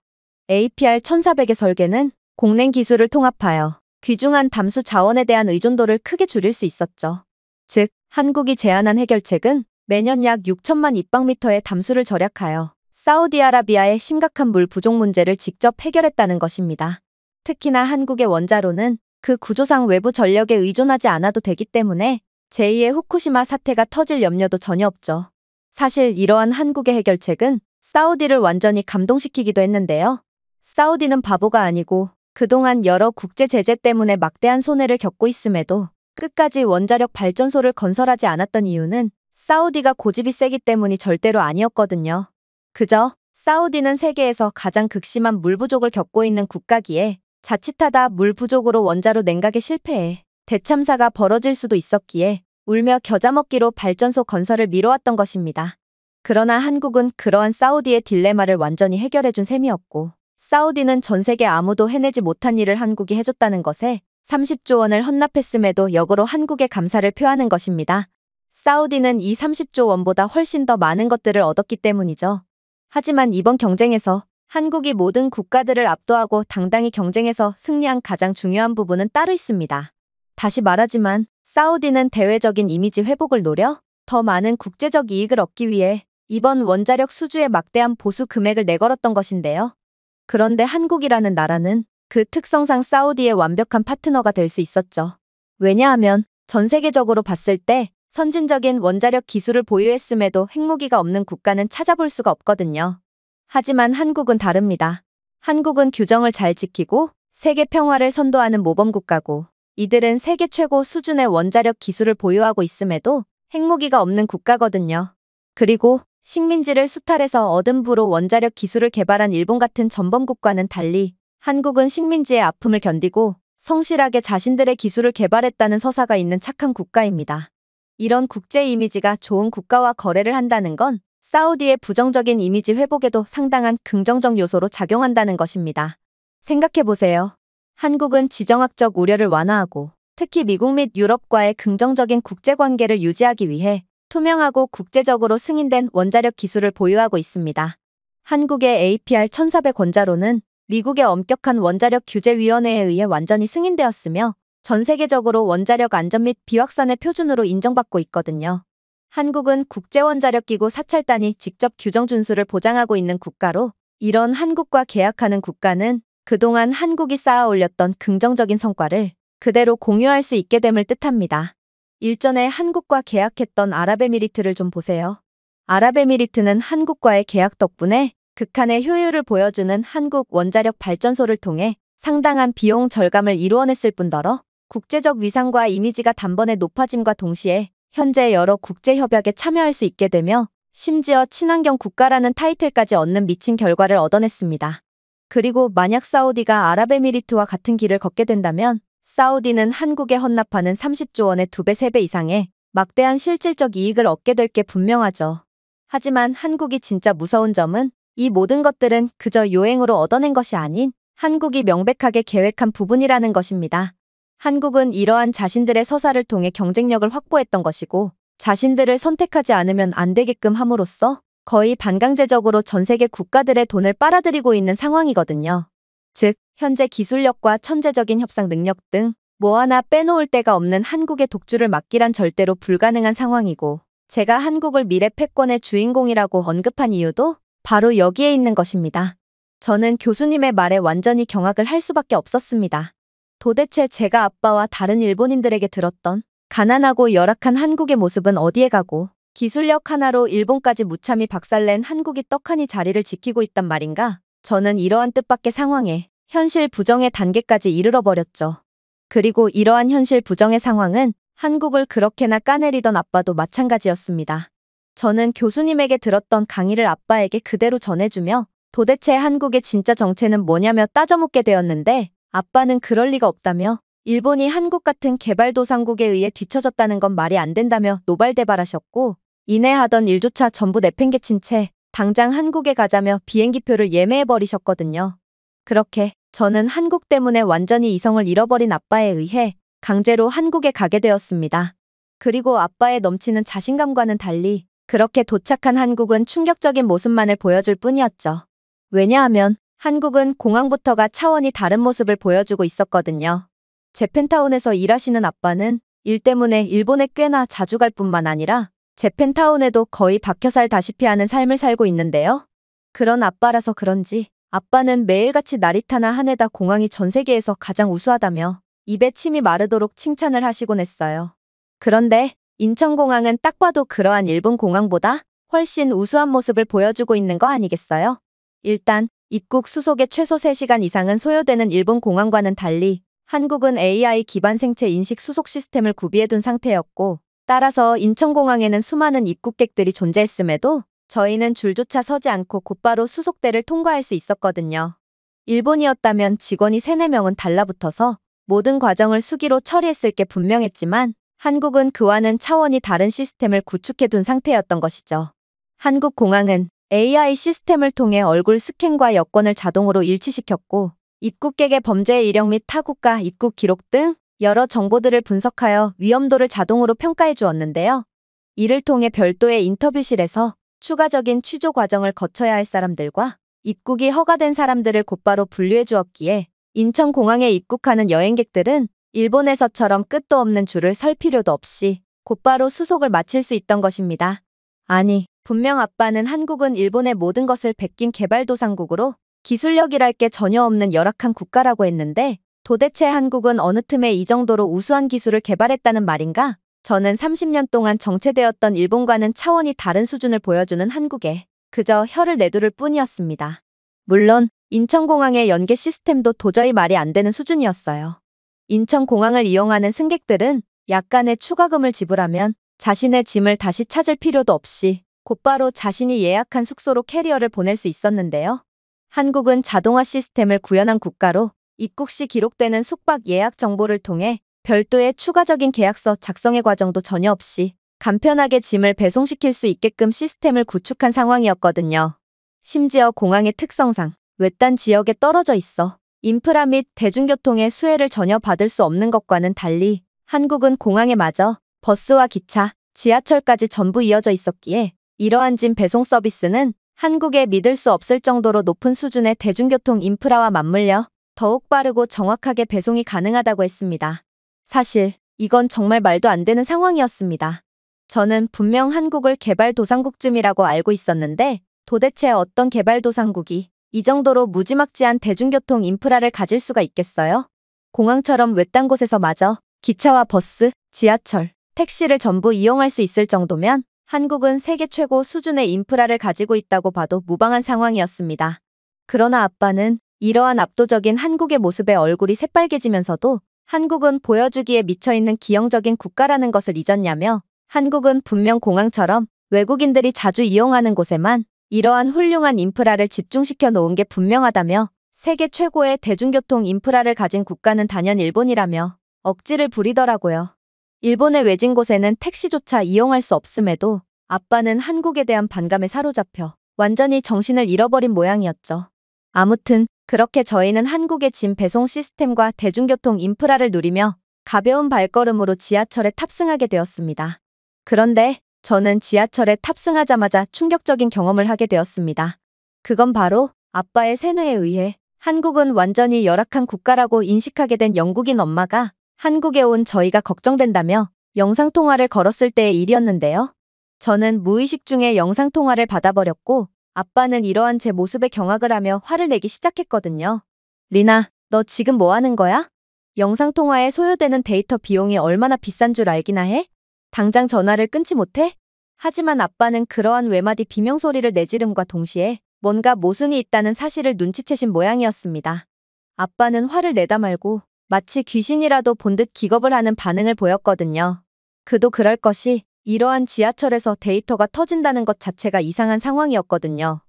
A: APR 1400의 설계는 공냉 기술을 통합하여 귀중한 담수 자원에 대한 의존도를 크게 줄일 수 있었죠. 즉, 한국이 제안한 해결책은 매년 약 6천만 입방미터의 담수를 절약하여 사우디아라비아의 심각한 물 부족 문제를 직접 해결했다는 것입니다. 특히나 한국의 원자로는 그 구조상 외부 전력에 의존하지 않아도 되기 때문에 제2의 후쿠시마 사태가 터질 염려도 전혀 없죠. 사실 이러한 한국의 해결책은 사우디를 완전히 감동시키기도 했는데요. 사우디는 바보가 아니고 그동안 여러 국제 제재 때문에 막대한 손해를 겪고 있음에도 끝까지 원자력 발전소를 건설하지 않았던 이유는 사우디가 고집이 세기 때문이 절대로 아니었거든요. 그저 사우디는 세계에서 가장 극심한 물 부족을 겪고 있는 국가기에 자칫하다 물 부족으로 원자로 냉각에 실패해 대참사가 벌어질 수도 있었기에 울며 겨자 먹기로 발전소 건설을 미뤄왔던 것입니다. 그러나 한국은 그러한 사우디의 딜레마를 완전히 해결해준 셈이었고, 사우디는 전 세계 아무도 해내지 못한 일을 한국이 해줬다는 것에 30조 원을 헌납했음에도 역으로 한국에 감사를 표하는 것입니다. 사우디는 이 30조 원보다 훨씬 더 많은 것들을 얻었기 때문이죠. 하지만 이번 경쟁에서 한국이 모든 국가들을 압도하고 당당히 경쟁에서 승리한 가장 중요한 부분은 따로 있습니다. 다시 말하지만 사우디는 대외적인 이미지 회복을 노려 더 많은 국제적 이익을 얻기 위해 이번 원자력 수주에 막대한 보수 금액을 내걸었던 것인데요. 그런데 한국이라는 나라는 그 특성상 사우디의 완벽한 파트너가 될 수 있었죠. 왜냐하면 전 세계적으로 봤을 때 선진적인 원자력 기술을 보유했음에도 핵무기가 없는 국가는 찾아볼 수가 없거든요. 하지만 한국은 다릅니다. 한국은 규정을 잘 지키고 세계 평화를 선도하는 모범국가고, 이들은 세계 최고 수준의 원자력 기술을 보유하고 있음에도 핵무기가 없는 국가거든요. 그리고 식민지를 수탈해서 얻은 부로 원자력 기술을 개발한 일본 같은 전범국과는 달리 한국은 식민지의 아픔을 견디고 성실하게 자신들의 기술을 개발했다는 서사가 있는 착한 국가입니다. 이런 국제 이미지가 좋은 국가와 거래를 한다는 건 사우디의 부정적인 이미지 회복에도 상당한 긍정적 요소로 작용한다는 것입니다. 생각해보세요. 한국은 지정학적 우려를 완화하고 특히 미국 및 유럽과의 긍정적인 국제관계를 유지하기 위해 투명하고 국제적으로 승인된 원자력 기술을 보유하고 있습니다. 한국의 APR 1400 원자로는 미국의 엄격한 원자력 규제위원회에 의해 완전히 승인되었으며 전 세계적으로 원자력 안전 및 비확산의 표준으로 인정받고 있거든요. 한국은 국제원자력기구 사찰단이 직접 규정 준수를 보장하고 있는 국가로, 이런 한국과 계약하는 국가는 그동안 한국이 쌓아 올렸던 긍정적인 성과를 그대로 공유할 수 있게 됨을 뜻합니다. 일전에 한국과 계약했던 아랍에미리트를 좀 보세요. 아랍에미리트는 한국과의 계약 덕분에 극한의 효율을 보여주는 한국 원자력 발전소를 통해 상당한 비용 절감을 이루어냈을 뿐더러 국제적 위상과 이미지가 단번에 높아짐과 동시에 현재 여러 국제 협약에 참여할 수 있게 되며 심지어 친환경 국가라는 타이틀까지 얻는 미친 결과를 얻어냈습니다. 그리고 만약 사우디가 아랍에미리트와 같은 길을 걷게 된다면 사우디는 한국에 헌납하는 30조 원의 2배, 3배 이상의 막대한 실질적 이익을 얻게 될 게 분명하죠. 하지만 한국이 진짜 무서운 점은 이 모든 것들은 그저 요행으로 얻어낸 것이 아닌 한국이 명백하게 계획한 부분이라는 것입니다. 한국은 이러한 자신들의 서사를 통해 경쟁력을 확보했던 것이고 자신들을 선택하지 않으면 안 되게끔 함으로써 거의 반강제적으로 전 세계 국가들의 돈을 빨아들이고 있는 상황이거든요. 즉, 현재 기술력과 천재적인 협상 능력 등 뭐 하나 빼놓을 데가 없는 한국의 독주를 막기란 절대로 불가능한 상황이고 제가 한국을 미래 패권의 주인공이라고 언급한 이유도 바로 여기에 있는 것입니다. 저는 교수님의 말에 완전히 경악을 할 수밖에 없었습니다. 도대체 제가 아빠와 다른 일본인들에게 들었던 가난하고 열악한 한국의 모습은 어디에 가고 기술력 하나로 일본까지 무참히 박살낸 한국이 떡하니 자리를 지키고 있단 말인가? 저는 이러한 뜻밖의 상황에 현실 부정의 단계까지 이르러 버렸죠. 그리고 이러한 현실 부정의 상황은 한국을 그렇게나 까내리던 아빠도 마찬가지였습니다. 저는 교수님에게 들었던 강의를 아빠에게 그대로 전해주며 도대체 한국의 진짜 정체는 뭐냐며 따져묻게 되었는데 아빠는 그럴 리가 없다며 일본이 한국 같은 개발도상국에 의해 뒤처졌다는 건 말이 안 된다며 노발대발하셨고 이내 하던 일조차 전부 내팽개친 채 당장 한국에 가자며 비행기표를 예매해버리셨거든요. 그렇게 저는 한국 때문에 완전히 이성을 잃어버린 아빠에 의해 강제로 한국에 가게 되었습니다. 그리고 아빠의 넘치는 자신감과는 달리 그렇게 도착한 한국은 충격적인 모습만을 보여줄 뿐이었죠. 왜냐하면 한국은 공항부터가 차원이 다른 모습을 보여주고 있었거든요. 재팬타운에서 일하시는 아빠는 일 때문에 일본에 꽤나 자주 갈 뿐만 아니라 재팬타운에도 거의 박혀 살다시피 하는 삶을 살고 있는데요. 그런 아빠라서 그런지 아빠는 매일같이 나리타나 하네다 공항이 전 세계에서 가장 우수하다며 입에 침이 마르도록 칭찬을 하시곤 했어요. 그런데 인천공항은 딱 봐도 그러한 일본 공항보다 훨씬 우수한 모습을 보여주고 있는 거 아니겠어요? 일단 입국 수속에 최소 3시간 이상은 소요되는 일본 공항과는 달리 한국은 AI 기반 생체 인식 수속 시스템을 구비해둔 상태였고 따라서 인천공항에는 수많은 입국객들이 존재했음에도 저희는 줄조차 서지 않고 곧바로 수속대를 통과할 수 있었거든요. 일본이었다면 직원이 3, 4명은 달라붙어서 모든 과정을 수기로 처리했을 게 분명했지만 한국은 그와는 차원이 다른 시스템을 구축해둔 상태였던 것이죠. 한국 공항은 AI 시스템을 통해 얼굴 스캔과 여권을 자동으로 일치시켰고 입국객의 범죄 이력 및 타국가 입국 기록 등 여러 정보들을 분석하여 위험도를 자동으로 평가해 주었는데요. 이를 통해 별도의 인터뷰실에서 추가적인 취조 과정을 거쳐야 할 사람들과 입국이 허가된 사람들을 곧바로 분류해 주었기에 인천공항에 입국하는 여행객들은 일본에서처럼 끝도 없는 줄을 설 필요도 없이 곧바로 수속을 마칠 수 있던 것입니다. 아니, 분명 아빠는 한국은 일본의 모든 것을 베낀 개발도상국으로 기술력이랄 게 전혀 없는 열악한 국가라고 했는데 도대체 한국은 어느 틈에 이 정도로 우수한 기술을 개발했다는 말인가? 저는 30년 동안 정체되었던 일본과는 차원이 다른 수준을 보여주는 한국에 그저 혀를 내두를 뿐이었습니다. 물론 인천공항의 연계 시스템도 도저히 말이 안 되는 수준이었어요. 인천공항을 이용하는 승객들은 약간의 추가금을 지불하면 자신의 짐을 다시 찾을 필요도 없이 곧바로 자신이 예약한 숙소로 캐리어를 보낼 수 있었는데요. 한국은 자동화 시스템을 구현한 국가로 입국 시 기록되는 숙박 예약 정보를 통해 별도의 추가적인 계약서 작성의 과정도 전혀 없이 간편하게 짐을 배송시킬 수 있게끔 시스템을 구축한 상황이었거든요. 심지어 공항의 특성상 외딴 지역에 떨어져 있어 인프라 및 대중교통의 수혜를 전혀 받을 수 없는 것과는 달리 한국은 공항에 마저 버스와 기차, 지하철까지 전부 이어져 있었기에 이러한 짐 배송 서비스는 한국에 믿을 수 없을 정도로 높은 수준의 대중교통 인프라와 맞물려 더욱 빠르고 정확하게 배송이 가능하다고 했습니다. 사실 이건 정말 말도 안 되는 상황이었습니다. 저는 분명 한국을 개발도상국쯤이라고 알고 있었는데 도대체 어떤 개발도상국이 이 정도로 무지막지한 대중교통 인프라를 가질 수가 있겠어요? 공항처럼 외딴 곳에서 마저 기차와 버스, 지하철, 택시를 전부 이용할 수 있을 정도면 한국은 세계 최고 수준의 인프라를 가지고 있다고 봐도 무방한 상황이었습니다. 그러나 아빠는 이러한 압도적인 한국의 모습에 얼굴이 새빨개지면서도 한국은 보여주기에 미쳐있는 기형적인 국가라는 것을 잊었냐며 한국은 분명 공항처럼 외국인들이 자주 이용하는 곳에만 이러한 훌륭한 인프라를 집중시켜 놓은 게 분명하다며 세계 최고의 대중교통 인프라를 가진 국가는 단연 일본이라며 억지를 부리더라고요. 일본의 외진 곳에는 택시조차 이용할 수 없음에도 아빠는 한국에 대한 반감에 사로잡혀 완전히 정신을 잃어버린 모양이었죠. 아무튼 그렇게 저희는 한국의 짐 배송 시스템과 대중교통 인프라를 누리며 가벼운 발걸음으로 지하철에 탑승하게 되었습니다. 그런데 저는 지하철에 탑승하자마자 충격적인 경험을 하게 되었습니다. 그건 바로 아빠의 세뇌에 의해 한국은 완전히 열악한 국가라고 인식하게 된 영국인 엄마가 한국에 온 저희가 걱정된다며 영상통화를 걸었을 때의 일이었는데요. 저는 무의식 중에 영상통화를 받아버렸고 아빠는 이러한 제 모습에 경악을 하며 화를 내기 시작했거든요. 리나, 너 지금 뭐 하는 거야? 영상통화에 소요되는 데이터 비용이 얼마나 비싼 줄 알기나 해? 당장 전화를 끊지 못해? 하지만 아빠는 그러한 외마디 비명소리를 내지름과 동시에 뭔가 모순이 있다는 사실을 눈치채신 모양이었습니다. 아빠는 화를 내다 말고 마치 귀신이라도 본 듯 기겁을 하는 반응을 보였거든요. 그도 그럴 것이 이러한 지하철에서 데이터가 터진다는 것 자체가 이상한 상황이었거든요.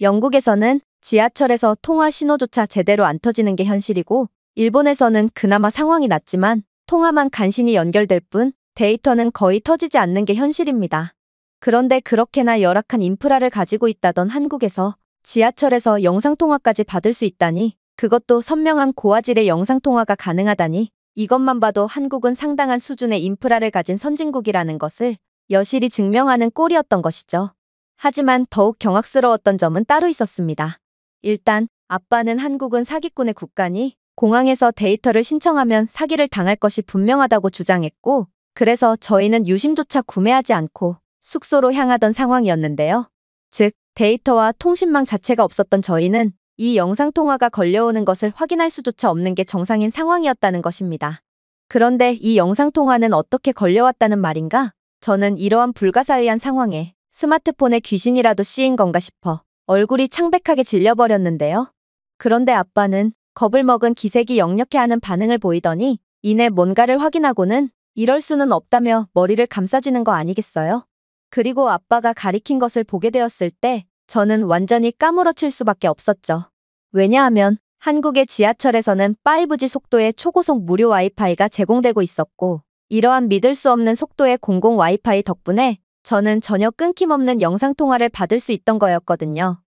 A: 영국에서는 지하철에서 통화 신호조차 제대로 안 터지는 게 현실이고 일본에서는 그나마 상황이 낫지만 통화만 간신히 연결될 뿐 데이터는 거의 터지지 않는 게 현실입니다. 그런데 그렇게나 열악한 인프라를 가지고 있다던 한국에서 지하철에서 영상통화까지 받을 수 있다니, 그것도 선명한 고화질의 영상통화가 가능하다니, 이것만 봐도 한국은 상당한 수준의 인프라를 가진 선진국이라는 것을 여실히 증명하는 꼴이었던 것이죠. 하지만 더욱 경악스러웠던 점은 따로 있었습니다. 일단 아빠는 한국은 사기꾼의 국가니 공항에서 데이터를 신청하면 사기를 당할 것이 분명하다고 주장했고, 그래서 저희는 유심조차 구매하지 않고 숙소로 향하던 상황이었는데요. 즉, 데이터와 통신망 자체가 없었던 저희는 이 영상통화가 걸려오는 것을 확인할 수조차 없는 게 정상인 상황이었다는 것입니다. 그런데 이 영상통화는 어떻게 걸려왔다는 말인가? 저는 이러한 불가사의한 상황에 스마트폰에 귀신이라도 씌인 건가 싶어 얼굴이 창백하게 질려버렸는데요. 그런데 아빠는 겁을 먹은 기색이 역력해하는 반응을 보이더니 이내 뭔가를 확인하고는 이럴 수는 없다며 머리를 감싸주는 거 아니겠어요? 그리고 아빠가 가리킨 것을 보게 되었을 때 저는 완전히 까무러칠 수밖에 없었죠. 왜냐하면 한국의 지하철에서는 5G 속도의 초고속 무료 와이파이가 제공되고 있었고, 이러한 믿을 수 없는 속도의 공공 와이파이 덕분에 저는 전혀 끊김없는 영상통화를 받을 수 있던 거였거든요.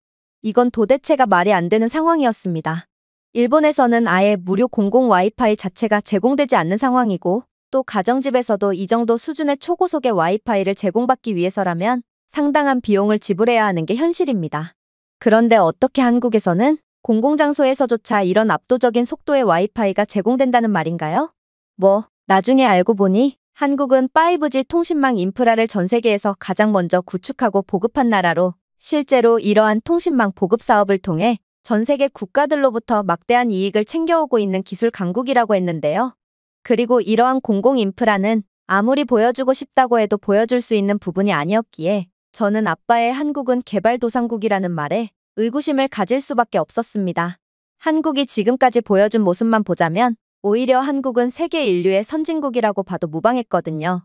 A: 이건 도대체가 말이 안 되는 상황이었습니다. 일본에서는 아예 무료 공공 와이파이 자체가 제공되지 않는 상황이고, 또 가정집에서도 이 정도 수준의 초고속의 와이파이를 제공받기 위해서라면 상당한 비용을 지불해야 하는 게 현실입니다. 그런데 어떻게 한국에서는 공공장소에서조차 이런 압도적인 속도의 와이파이가 제공된다는 말인가요? 나중에 알고 보니 한국은 5G 통신망 인프라를 전 세계에서 가장 먼저 구축하고 보급한 나라로, 실제로 이러한 통신망 보급 사업을 통해 전 세계 국가들로부터 막대한 이익을 챙겨오고 있는 기술 강국이라고 했는데요. 그리고 이러한 공공 인프라는 아무리 보여주고 싶다고 해도 보여줄 수 있는 부분이 아니었기에 저는 아빠의 한국은 개발도상국이라는 말에 의구심을 가질 수밖에 없었습니다. 한국이 지금까지 보여준 모습만 보자면 오히려 한국은 세계 인류의 선진국이라고 봐도 무방했거든요.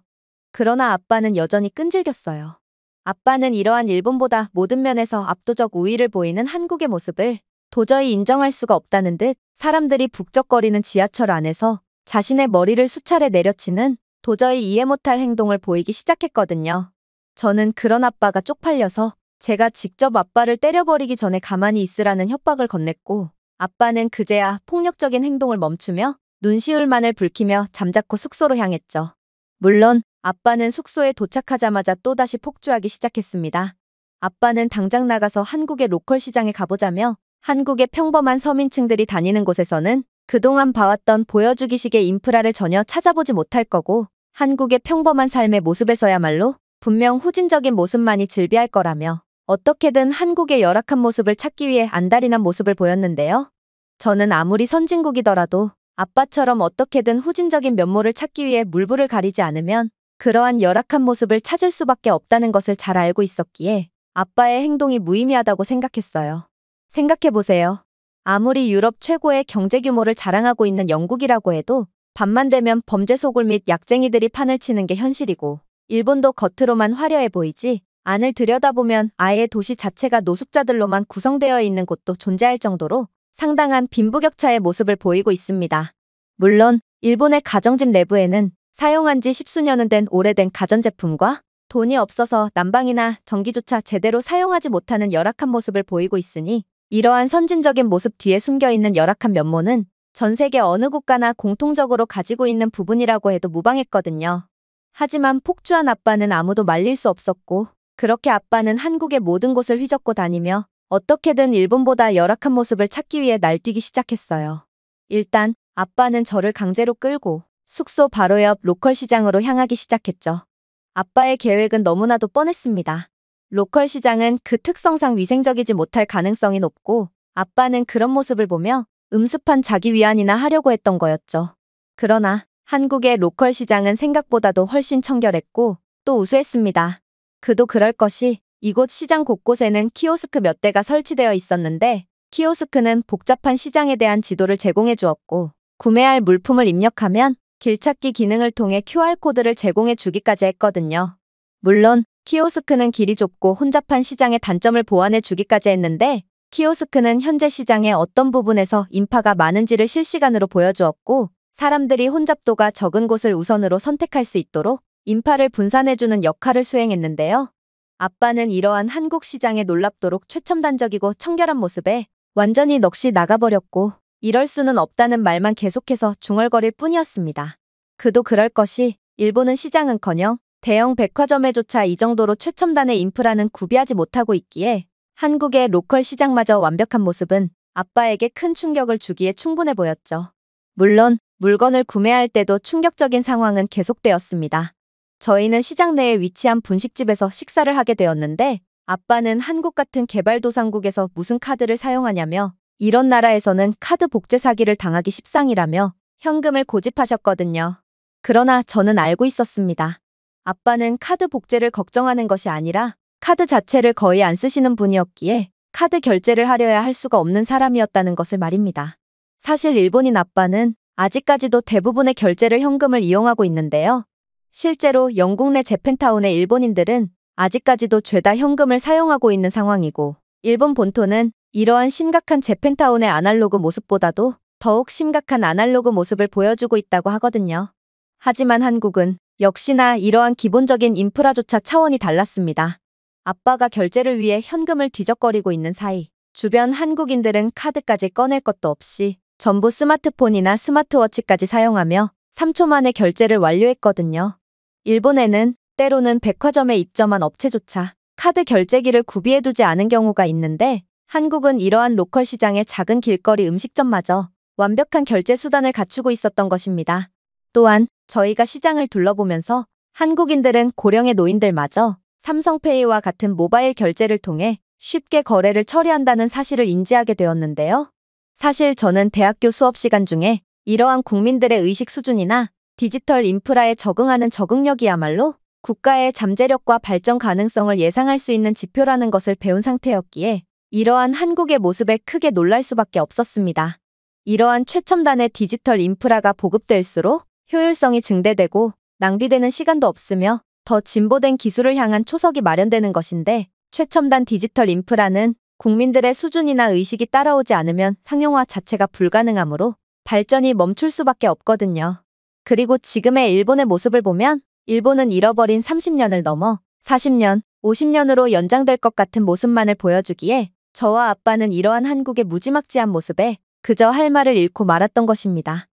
A: 그러나 아빠는 여전히 끈질겼어요. 아빠는 이러한 일본보다 모든 면에서 압도적 우위를 보이는 한국의 모습을 도저히 인정할 수가 없다는 듯 사람들이 북적거리는 지하철 안에서 자신의 머리를 수차례 내려치는 도저히 이해 못할 행동을 보이기 시작했거든요. 저는 그런 아빠가 쪽팔려서 제가 직접 아빠를 때려버리기 전에 가만히 있으라는 협박을 건넸고, 아빠는 그제야 폭력적인 행동을 멈추며 눈시울만을 붉히며 잠자코 숙소로 향했죠. 물론 아빠는 숙소에 도착하자마자 또다시 폭주하기 시작했습니다. 아빠는 당장 나가서 한국의 로컬 시장에 가보자며 한국의 평범한 서민층들이 다니는 곳에서는 그동안 봐왔던 보여주기식의 인프라를 전혀 찾아보지 못할 거고, 한국의 평범한 삶의 모습에서야말로 분명 후진적인 모습만이 즐비할 거라며 어떻게든 한국의 열악한 모습을 찾기 위해 안달이 난 모습을 보였는데요. 저는 아무리 선진국이더라도 아빠처럼 어떻게든 후진적인 면모를 찾기 위해 물불을 가리지 않으면 그러한 열악한 모습을 찾을 수밖에 없다는 것을 잘 알고 있었기에 아빠의 행동이 무의미하다고 생각했어요. 생각해보세요. 아무리 유럽 최고의 경제 규모를 자랑하고 있는 영국이라고 해도 밤만 되면 범죄 소굴 및 약쟁이들이 판을 치는 게 현실이고, 일본도 겉으로만 화려해 보이지 안을 들여다보면 아예 도시 자체가 노숙자들로만 구성되어 있는 곳도 존재할 정도로 상당한 빈부격차의 모습을 보이고 있습니다. 물론 일본의 가정집 내부에는 사용한 지 십수년은 된 오래된 가전제품과 돈이 없어서 난방이나 전기조차 제대로 사용하지 못하는 열악한 모습을 보이고 있으니 이러한 선진적인 모습 뒤에 숨겨있는 열악한 면모는 전 세계 어느 국가나 공통적으로 가지고 있는 부분이라고 해도 무방했거든요. 하지만 폭주한 아빠는 아무도 말릴 수 없었고 그렇게 아빠는 한국의 모든 곳을 휘젓고 다니며 어떻게든 일본보다 열악한 모습을 찾기 위해 날뛰기 시작했어요. 일단 아빠는 저를 강제로 끌고 숙소 바로 옆 로컬 시장으로 향하기 시작했죠. 아빠의 계획은 너무나도 뻔했습니다. 로컬 시장은 그 특성상 위생적이지 못할 가능성이 높고 아빠는 그런 모습을 보며 음습한 자기 위안이나 하려고 했던 거였죠. 그러나 한국의 로컬 시장은 생각보다도 훨씬 청결했고 또 우수했습니다. 그도 그럴 것이 이곳 시장 곳곳에는 키오스크 몇 대가 설치되어 있었는데 키오스크는 복잡한 시장에 대한 지도를 제공해 주었고 구매할 물품을 입력하면 길찾기 기능을 통해 QR코드를 제공해 주기까지 했거든요. 물론 키오스크는 길이 좁고 혼잡한 시장의 단점을 보완해 주기까지 했는데 키오스크는 현재 시장의 어떤 부분에서 인파가 많은지를 실시간으로 보여주었고 사람들이 혼잡도가 적은 곳을 우선으로 선택할 수 있도록 인파를 분산해주는 역할을 수행했는데요. 아빠는 이러한 한국 시장의 놀랍도록 최첨단적이고 청결한 모습에 완전히 넋이 나가버렸고 이럴 수는 없다는 말만 계속해서 중얼거릴 뿐이었습니다. 그도 그럴 것이 일본은 시장은커녕 대형 백화점에조차 이 정도로 최첨단의 인프라는 구비하지 못하고 있기에 한국의 로컬 시장마저 완벽한 모습은 아빠에게 큰 충격을 주기에 충분해 보였죠. 물론 물건을 구매할 때도 충격적인 상황은 계속되었습니다. 저희는 시장 내에 위치한 분식집에서 식사를 하게 되었는데 아빠는 한국 같은 개발도상국에서 무슨 카드를 사용하냐며 이런 나라에서는 카드 복제 사기를 당하기 십상이라며 현금을 고집하셨거든요. 그러나 저는 알고 있었습니다. 아빠는 카드 복제를 걱정하는 것이 아니라 카드 자체를 거의 안 쓰시는 분이었기에 카드 결제를 하려야 할 수가 없는 사람이었다는 것을 말입니다. 사실 일본인 아빠는 아직까지도 대부분의 결제를 현금을 이용하고 있는데요. 실제로 영국 내 재팬타운의 일본인들은 아직까지도 죄다 현금을 사용하고 있는 상황이고 일본 본토는 이러한 심각한 재팬타운의 아날로그 모습보다도 더욱 심각한 아날로그 모습을 보여주고 있다고 하거든요. 하지만 한국은 역시나 이러한 기본적인 인프라조차 차원이 달랐습니다. 아빠가 결제를 위해 현금을 뒤적거리고 있는 사이 주변 한국인들은 카드까지 꺼낼 것도 없이 전부 스마트폰이나 스마트워치까지 사용하며 3초 만에 결제를 완료했거든요. 일본에는 때로는 백화점에 입점한 업체조차 카드 결제기를 구비해두지 않은 경우가 있는데 한국은 이러한 로컬 시장의 작은 길거리 음식점마저 완벽한 결제 수단을 갖추고 있었던 것입니다. 또한 저희가 시장을 둘러보면서 한국인들은 고령의 노인들마저 삼성페이와 같은 모바일 결제를 통해 쉽게 거래를 처리한다는 사실을 인지하게 되었는데요. 사실 저는 대학교 수업 시간 중에 이러한 국민들의 의식 수준이나 디지털 인프라에 적응하는 적응력이야말로 국가의 잠재력과 발전 가능성을 예상할 수 있는 지표라는 것을 배운 상태였기에 이러한 한국의 모습에 크게 놀랄 수밖에 없었습니다. 이러한 최첨단의 디지털 인프라가 보급될수록 효율성이 증대되고 낭비되는 시간도 없으며 더 진보된 기술을 향한 초석이 마련되는 것인데 최첨단 디지털 인프라는 국민들의 수준이나 의식이 따라오지 않으면 상용화 자체가 불가능하므로 발전이 멈출 수밖에 없거든요. 그리고 지금의 일본의 모습을 보면 일본은 잃어버린 30년을 넘어 40년, 50년으로 연장될 것 같은 모습만을 보여주기에 저와 아빠는 이러한 한국의 무지막지한 모습에 그저 할 말을 잃고 말았던 것입니다.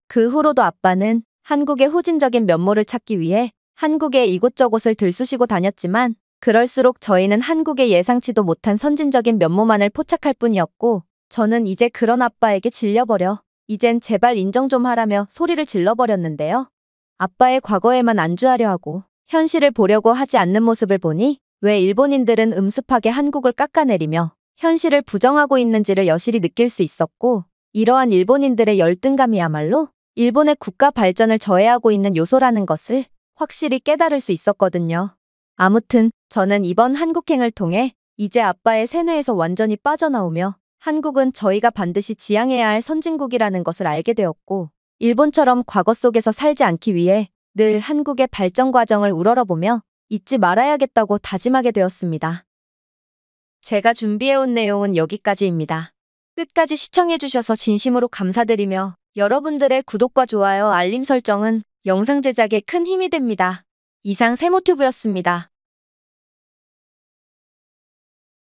A: 그 후로도 아빠는 한국의 후진적인 면모를 찾기 위해 한국의 이곳저곳을 들쑤시고 다녔지만 그럴수록 저희는 한국의 예상치도 못한 선진적인 면모만을 포착할 뿐이었고 저는 이제 그런 아빠에게 질려버려 이젠 제발 인정 좀 하라며 소리를 질러버렸는데요. 아빠의 과거에만 안주하려 하고 현실을 보려고 하지 않는 모습을 보니 왜 일본인들은 음습하게 한국을 깎아내리며 현실을 부정하고 있는지를 여실히 느낄 수 있었고 이러한 일본인들의 열등감이야말로 일본의 국가 발전을 저해하고 있는 요소라는 것을 확실히 깨달을 수 있었거든요. 아무튼 저는 이번 한국행을 통해 이제 아빠의 세뇌에서 완전히 빠져나오며 한국은 저희가 반드시 지향해야 할 선진국이라는 것을 알게 되었고 일본처럼 과거 속에서 살지 않기 위해 늘 한국의 발전 과정을 우러러보며 잊지 말아야겠다고 다짐하게 되었습니다. 제가 준비해온 내용은 여기까지입니다. 끝까지 시청해주셔서 진심으로 감사드리며 여러분들의 구독과 좋아요, 알림 설정은 영상 제작에 큰 힘이 됩니다. 이상 세모튜브였습니다.